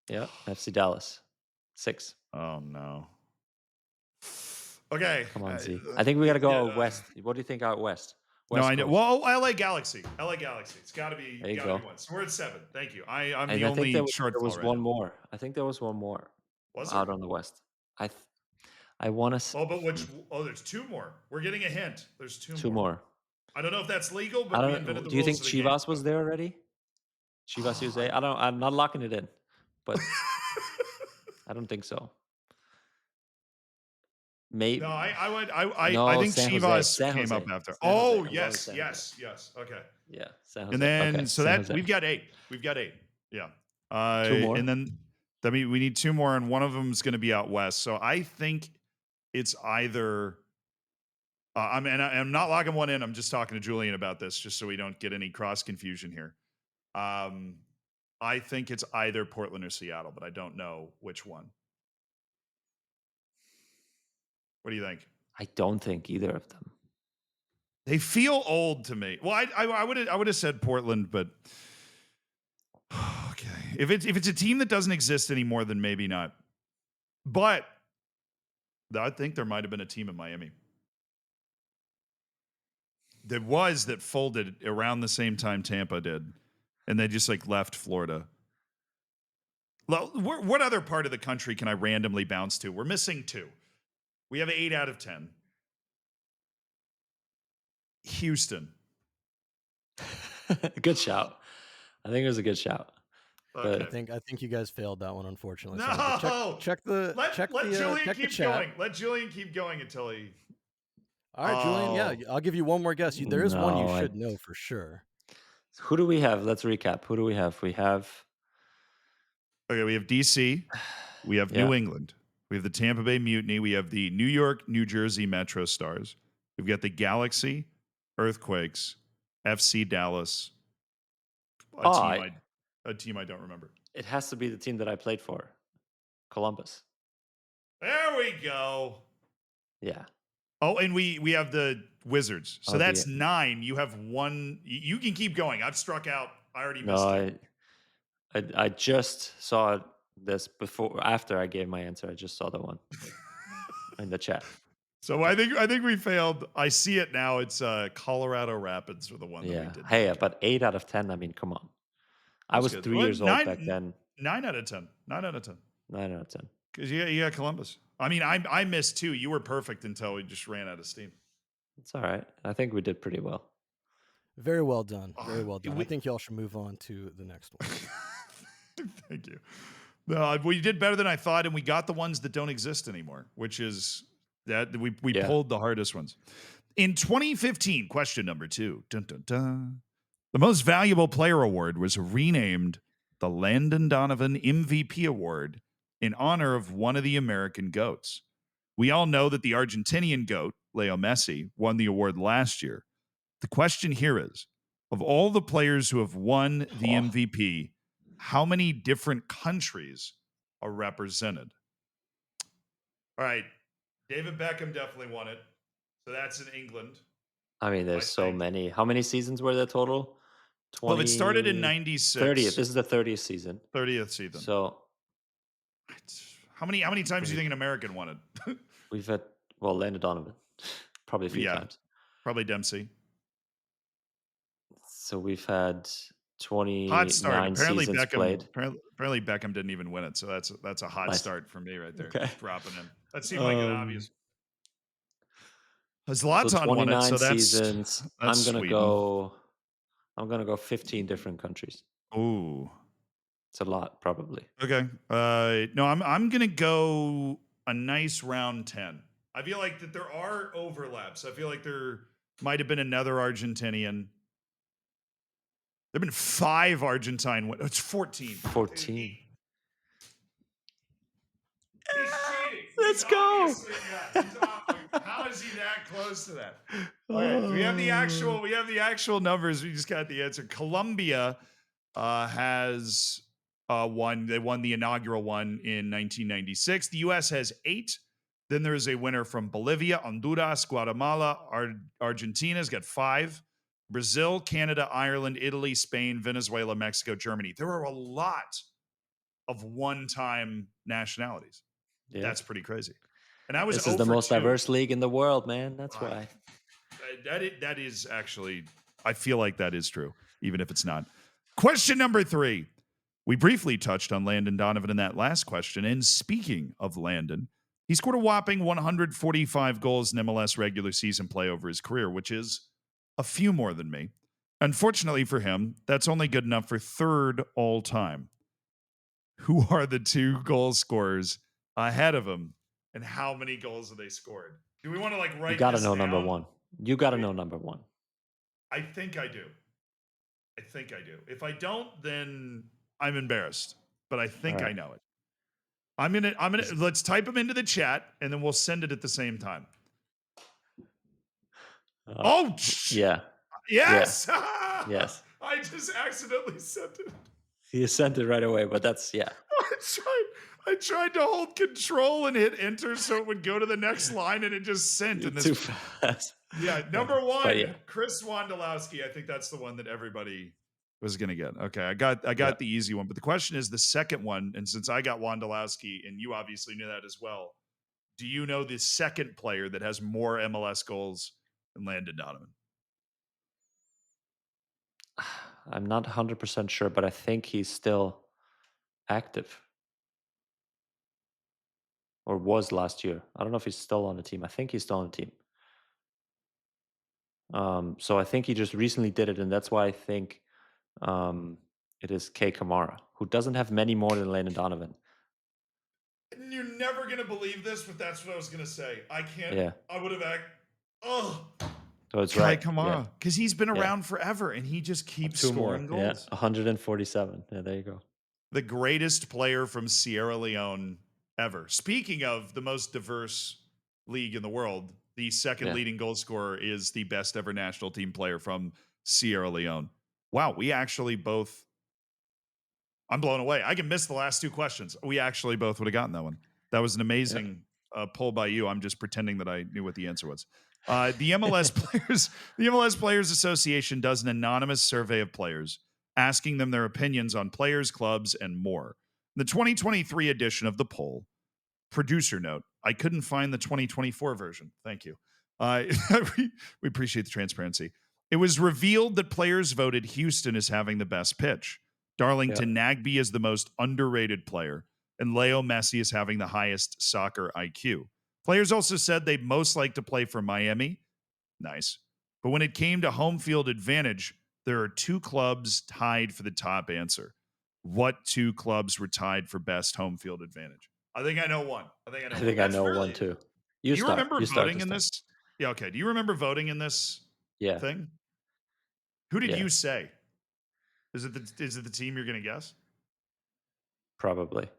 Speaker 1: Yeah, FC Dallas. 6.
Speaker 2: Oh no. Okay.
Speaker 1: Come on, Z. I think we gotta go out west. What do you think out west?
Speaker 2: No, I know.
Speaker 1: Coast.
Speaker 2: Well, LA Galaxy. LA Galaxy. It's got to be.
Speaker 1: There you
Speaker 2: gotta
Speaker 1: go.
Speaker 2: be 1. So we're at 7. Thank you. I'm
Speaker 1: And
Speaker 2: the
Speaker 1: I think
Speaker 2: only
Speaker 1: there
Speaker 2: shortfall
Speaker 1: was
Speaker 2: right
Speaker 1: one
Speaker 2: now.
Speaker 1: more. I think there was one more.
Speaker 2: Was
Speaker 1: out
Speaker 2: there?
Speaker 1: on the west. I want to.
Speaker 2: Oh, but which? Oh, there's 2 more. We're getting a hint. There's 2
Speaker 1: more.
Speaker 2: I don't know if that's legal, but
Speaker 1: I
Speaker 2: we
Speaker 1: don't.
Speaker 2: invented the
Speaker 1: Do you
Speaker 2: rules
Speaker 1: think
Speaker 2: of the game.
Speaker 1: Chivas was there already? Chivas USA. I'm not locking it in, but I don't think so. Maybe.
Speaker 2: No, I would.
Speaker 1: No,
Speaker 2: I think
Speaker 1: San Jose.
Speaker 2: Chivas
Speaker 1: San
Speaker 2: came
Speaker 1: Jose.
Speaker 2: up after.
Speaker 1: San
Speaker 2: Oh,
Speaker 1: Jose.
Speaker 2: yes. Okay.
Speaker 1: Yeah, San Jose.
Speaker 2: And then
Speaker 1: okay,
Speaker 2: so
Speaker 1: San
Speaker 2: that
Speaker 1: Jose.
Speaker 2: we've got 8. Yeah.
Speaker 1: 2 more.
Speaker 2: And then we need 2 more, and one of them is going to be out west. So I think it's either. I'm not locking one in. I'm just talking to Julian about this, just so we don't get any cross confusion here. I think it's either Portland or Seattle, but I don't know which one. What do you think?
Speaker 1: I don't think either of them.
Speaker 2: They feel old to me. Well, I would have said Portland, but okay. If it's a team that doesn't exist anymore, then maybe not. But I think there might have been a team in Miami. That folded around the same time Tampa did, and they just left Florida. What other part of the country can I randomly bounce to? We're missing 2. We have 8 out of 10. Houston.
Speaker 1: Good shout. I think it was a good shout.
Speaker 2: Okay.
Speaker 3: I think you guys failed that one, unfortunately.
Speaker 2: No.
Speaker 3: So check the
Speaker 2: Let Julian keep
Speaker 3: chat.
Speaker 2: going. Let Julian keep going until he.
Speaker 3: All right, Julian. Yeah,
Speaker 2: Oh,
Speaker 3: I'll give you one more guess. There is one you
Speaker 1: No,
Speaker 3: should know for sure.
Speaker 1: who do we have? Let's recap. Who do we have? We have
Speaker 2: okay. We have DC. We have
Speaker 1: yeah.
Speaker 2: New England. We have the Tampa Bay Mutiny. We have the New York, New Jersey Metro Stars. We've got the Galaxy, Earthquakes, FC Dallas, a
Speaker 1: Oh,
Speaker 2: team I don't remember.
Speaker 1: it has to be the team that I played for, Columbus.
Speaker 2: There we go.
Speaker 1: Yeah.
Speaker 2: Oh, and we have the Wizards. So
Speaker 1: Oh,
Speaker 2: that's 9. You have one. You can keep going. I've struck out. I already
Speaker 1: no,
Speaker 2: missed it.
Speaker 1: I just saw this after I gave my answer. I just saw the one in the chat.
Speaker 2: So I think we failed. I see it now. It's Colorado Rapids for the one that we
Speaker 1: Yeah.
Speaker 2: did.
Speaker 1: Hey, but 8 out of 10. I mean, come on. I
Speaker 2: That's
Speaker 1: was
Speaker 2: good.
Speaker 1: 3
Speaker 2: Well,
Speaker 1: years old back then.
Speaker 2: 9 out of 10. 9 out of 10.
Speaker 1: 9 out of 10.
Speaker 2: Because you got Columbus. I mean, I missed 2. You were perfect until we just ran out of steam.
Speaker 1: It's all right. I think we did pretty well.
Speaker 3: Very well done. Very well done. I
Speaker 2: we-
Speaker 3: think y'all should move on to the next one.
Speaker 2: Thank you. No, we did better than I thought, and we got the ones that don't exist anymore, which is that we
Speaker 1: Yeah.
Speaker 2: pulled the hardest ones. In 2015, question number 2. Dun, dun, dun. The most valuable player award was renamed the Landon Donovan MVP Award in honor of one of the American GOATs. We all know that the Argentinian GOAT, Leo Messi, won the award last year. The question here is, of all the players who have won the MVP, how many different countries are represented? All right. David Beckham definitely won it. So that's in England.
Speaker 1: I mean, there's so many. How many seasons were there total? 20,
Speaker 2: Well, it started in 96.
Speaker 1: 30th. This is the 30th season.
Speaker 2: 30th season.
Speaker 1: So
Speaker 2: how many times do you think an American won it?
Speaker 1: we've had, Landon Donovan, probably a few times.
Speaker 2: Probably Dempsey.
Speaker 1: So we've had
Speaker 2: Hot start.
Speaker 1: 29
Speaker 2: Apparently
Speaker 1: seasons
Speaker 2: Beckham.
Speaker 1: played.
Speaker 2: Apparently Beckham didn't even win it. So that's a hot
Speaker 1: Nice.
Speaker 2: start for me right there.
Speaker 1: Okay.
Speaker 2: Dropping in. That seemed like an obvious. Zlatan won it.
Speaker 1: 29
Speaker 2: So that's
Speaker 1: seasons. I'm gonna go 15 different countries.
Speaker 2: Ooh.
Speaker 1: It's a lot, probably.
Speaker 2: Okay. No, I'm gonna go a nice round 10. I feel like that there are overlaps. I feel like there might have been another Argentinian. There have been 5 Argentine. It's 14.
Speaker 1: 14.
Speaker 2: He's cheating.
Speaker 1: Let's go.
Speaker 2: How is he that close to that? All right, we have the actual numbers. We just got the answer. Colombia has won. They won the inaugural one in 1996. The U.S. has 8. Then there's a winner from Bolivia, Honduras, Guatemala, Argentina's got 5. Brazil, Canada, Ireland, Italy, Spain, Venezuela, Mexico, Germany. There are a lot of one-time nationalities.
Speaker 1: Yeah.
Speaker 2: That's pretty crazy. And I was
Speaker 1: This is the most
Speaker 2: 2.
Speaker 1: diverse league in the world, man. That's why.
Speaker 2: That is actually, I feel like that is true, even if it's not. Question number 3. We briefly touched on Landon Donovan in that last question. And speaking of Landon, he scored a whopping 145 goals in MLS regular season play over his career, which is a few more than me. Unfortunately for him, that's only good enough for 3rd all time. Who are the 2 goal scorers ahead of him, and how many goals have they scored? Do we want to write?
Speaker 1: You gotta
Speaker 2: this
Speaker 1: know
Speaker 2: down?
Speaker 1: number 1. You gotta know number 1.
Speaker 2: I think I do. If I don't, then I'm embarrassed. But I think I know it. I'm gonna let's type them into the chat, and then we'll send it at the same time.
Speaker 1: Yeah.
Speaker 2: Yes.
Speaker 1: Yeah. Yes.
Speaker 2: I just accidentally sent it.
Speaker 1: You sent it right away, but that's
Speaker 2: I tried to hold control and hit enter so it would go to the next line, and it just sent. And
Speaker 1: too fast.
Speaker 2: Yeah, number 1,
Speaker 1: yeah.
Speaker 2: Chris Wondolowski. I think that's the one that everybody was gonna get. Okay, I got the easy one, but the question is the second one. And since I got Wondolowski, and you obviously knew that as well, do you know the second player that has more MLS goals than Landon Donovan?
Speaker 1: I'm not 100% sure, but I think he's still active. Or was last year. I don't know if he's still on the team. I think he's still on the team. So I think he just recently did it, and that's why I think it is K. Kamara, who doesn't have many more than Landon Donovan.
Speaker 2: You're never gonna believe this, but that's what I was gonna say. I can't.
Speaker 1: Yeah.
Speaker 2: I would have Oh,
Speaker 1: So it's
Speaker 2: Kai
Speaker 1: right. Yeah.
Speaker 2: Kamara, because he's been
Speaker 1: Yeah.
Speaker 2: around forever and he just keeps
Speaker 1: Two more.
Speaker 2: scoring
Speaker 1: Yeah.
Speaker 2: goals.
Speaker 1: 147. Yeah, there you go.
Speaker 2: The greatest player from Sierra Leone ever. Speaking of the most diverse league in the world, the second
Speaker 1: Yeah.
Speaker 2: leading goal scorer is the best ever national team player from Sierra Leone. Wow, we actually both. I'm blown away. I can miss the last two questions. We actually both would have gotten that one. That was an amazing pull by you. I'm just pretending that I knew what the answer was. The MLS Players Association does an anonymous survey of players, asking them their opinions on players, clubs, and more. The 2023 edition of the poll, producer note, I couldn't find the 2024 version. Thank you. We appreciate the transparency. It was revealed that players voted Houston as having the best pitch. Darlington Nagbe is the most underrated player, and Leo Messi is having the highest soccer IQ. Players also said they'd most like to play for Miami. Nice. But when it came to home field advantage, there are two clubs tied for the top answer. What two clubs were tied for best home field advantage? I think I know one.
Speaker 1: I think I know one too.
Speaker 2: Do you remember
Speaker 1: You start
Speaker 2: voting in
Speaker 1: time.
Speaker 2: this? Yeah, okay. Do you remember voting in this
Speaker 1: Yeah.
Speaker 2: thing? Who did
Speaker 1: Yeah.
Speaker 2: you say? Is it the team you're going to guess?
Speaker 1: Probably.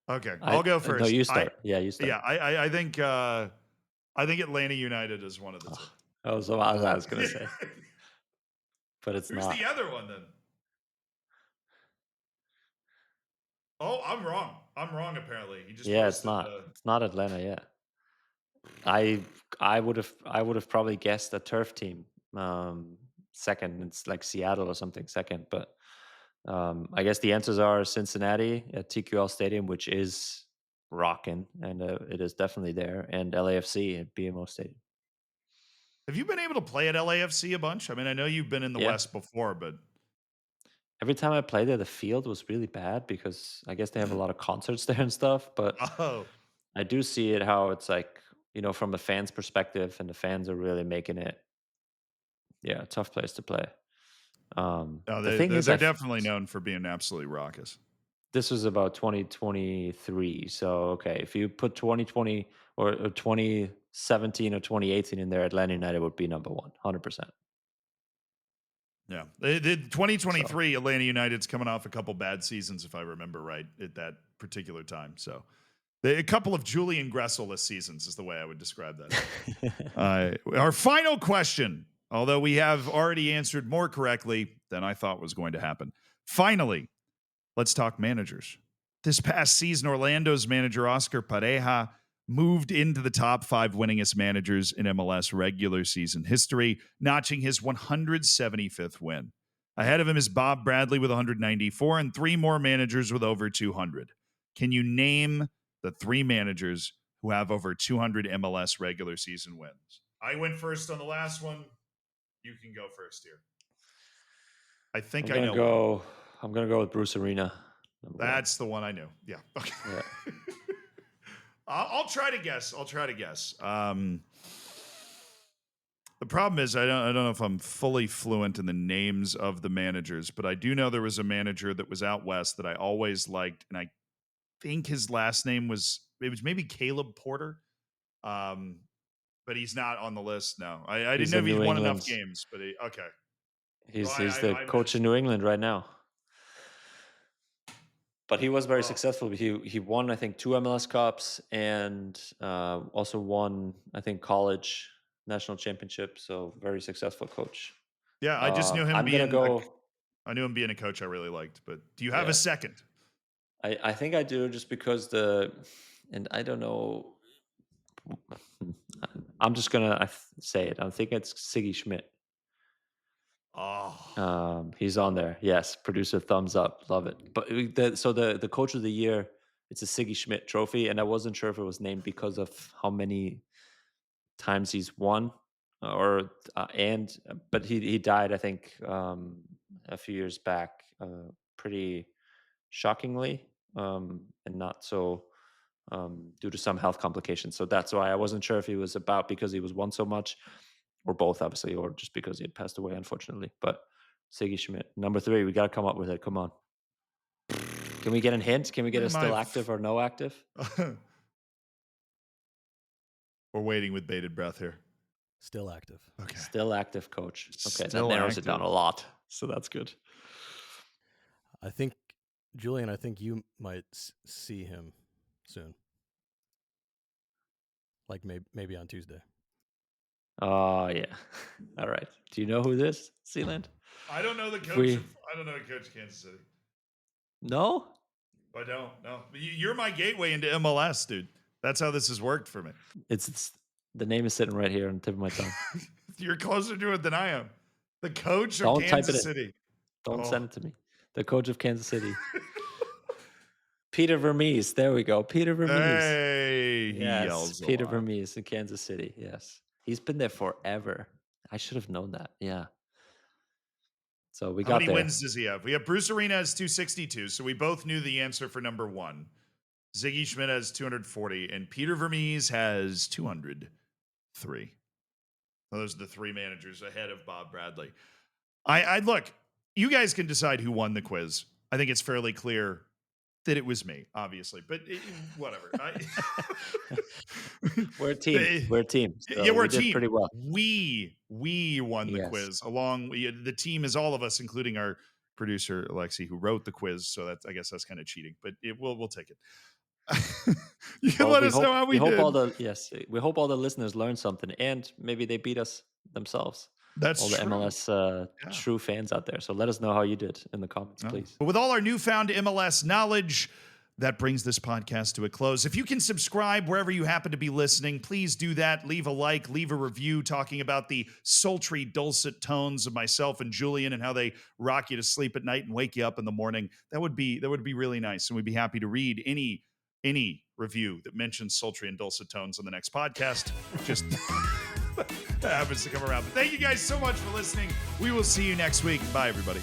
Speaker 2: Okay, I'll go first.
Speaker 1: No, you start. You start.
Speaker 2: Yeah, I think Atlanta United is one of the two.
Speaker 1: That was what I was going to say. But it's
Speaker 2: Who's
Speaker 1: not.
Speaker 2: the other one then? Oh, I'm wrong. Apparently, he just
Speaker 1: it's not. It's not Atlanta yet. I would have probably guessed a turf team. Second, it's like Seattle or something. Second, but I guess the answers are Cincinnati at TQL Stadium, which is rocking, and it is definitely there, and LAFC at BMO Stadium.
Speaker 2: Have you been able to play at LAFC a bunch? I mean, I know you've been in the West before, but
Speaker 1: every time I played there, the field was really bad because I guess they have a lot of concerts there and stuff. But I do see it how it's like, from a fan's perspective, and the fans are really making it, a tough place to play. The thing is,
Speaker 2: they're definitely known for being absolutely raucous.
Speaker 1: This was about 2023. So, okay, if you put 2020 or 2017 or 2018 in there, Atlanta United would be number one, 100%.
Speaker 2: Yeah. The 2023 Atlanta United's coming off a couple bad seasons, if I remember right, at that particular time. So a couple of Julian Gressel seasons is the way I would describe that. Our final question, although we have already answered more correctly than I thought was going to happen. Finally, let's talk managers. This past season, Orlando's manager, Oscar Pareja, moved into the top 5 winningest managers in MLS regular season history, notching his 175th win. Ahead of him is Bob Bradley with 194 and 3 more managers with over 200. Can you name the 3 managers who have over 200 MLS regular season wins? I went first on the last one. You can go first here. I think I know.
Speaker 1: I'm going to go with Bruce Arena.
Speaker 2: That's the one I knew. Yeah. Okay. Yeah. I'll try to guess. The problem is I don't know if I'm fully fluent in the names of the managers, but I do know there was a manager that was out west that I always liked, and I think his last name was maybe Caleb Porter. But he's not on the list now. I didn't know if he'd won enough games, but okay.
Speaker 1: He's the coach in New England right now. But he was very successful. He won, I think, 2 MLS Cups and also won, I think, college national championship. So very successful coach.
Speaker 2: Yeah, I just knew him I knew him being a coach I really liked. But do you have a second?
Speaker 1: I think I do, just because and I don't know. I'm just gonna say it. I think it's Siggy Schmidt.
Speaker 2: Oh,
Speaker 1: he's on there. Yes, producer, thumbs up, love it. But the coach of the year, it's a Siggy Schmidt trophy, and I wasn't sure if it was named because of how many times he's won, but he died, I think, a few years back, pretty shockingly, and not so. Due to some health complications. So that's why I wasn't sure if he was about because he was won so much, or both, obviously, or just because he had passed away, unfortunately. But Siggy Schmidt, number 3, we got to come up with it. Come on. Can we get a hint? Can we get a still active or no active?
Speaker 2: We're waiting with bated breath here.
Speaker 3: Still active.
Speaker 2: Okay.
Speaker 1: Still active, coach. Okay,
Speaker 2: Still
Speaker 1: that narrows
Speaker 2: active.
Speaker 1: it down a lot. So that's good.
Speaker 3: I think, Julian, I think you might see him soon. Like maybe on Tuesday.
Speaker 1: Oh, yeah. All right. Do you know who this, Zealand?
Speaker 2: I don't know the coach. I don't know the coach of Kansas City.
Speaker 1: No?
Speaker 2: I don't. No. You're my gateway into MLS, dude. That's how this has worked for me.
Speaker 1: It's the name is sitting right here on the tip of my tongue.
Speaker 2: You're closer to it than I am. The coach of
Speaker 1: Don't type it
Speaker 2: Kansas
Speaker 1: in.
Speaker 2: City.
Speaker 1: Don't send it to me. The coach of Kansas City. Peter Vermees. There we go. Peter Vermees.
Speaker 2: Hey, he yells a
Speaker 1: Peter
Speaker 2: lot.
Speaker 1: Vermees in Kansas City. Yes. He's been there forever. I should have known that. Yeah. So we
Speaker 2: How
Speaker 1: got
Speaker 2: many
Speaker 1: there.
Speaker 2: wins does he have? We have Bruce Arena has 262, so we both knew the answer for number one. Ziggy Schmidt has 240, and Peter Vermees has 203. So those are the three managers ahead of Bob Bradley. I look, you guys can decide who won the quiz. I think it's fairly clear that it was me, obviously, but whatever.
Speaker 1: We're a team. We're a team. So
Speaker 2: yeah, we're a
Speaker 1: did
Speaker 2: team.
Speaker 1: Pretty well.
Speaker 2: We won the quiz along. The team is all of us, including our producer Alexi, who wrote the quiz. So I guess that's kind of cheating, but we'll take it. You can let us know how we did.
Speaker 1: We hope all the listeners learned something, and maybe they beat us themselves.
Speaker 2: That's
Speaker 1: all the
Speaker 2: true.
Speaker 1: MLS true fans out there. So let us know how you did in the comments, please.
Speaker 2: But with all our newfound MLS knowledge, that brings this podcast to a close. If you can subscribe wherever you happen to be listening, please do that. Leave a like, leave a review talking about the sultry, dulcet tones of myself and Julian and how they rock you to sleep at night and wake you up in the morning. That would be really nice, and we'd be happy to read any review that mentions sultry and dulcet tones on the next podcast. Just happens to come around. But thank you guys so much for listening. We will see you next week. Bye, everybody.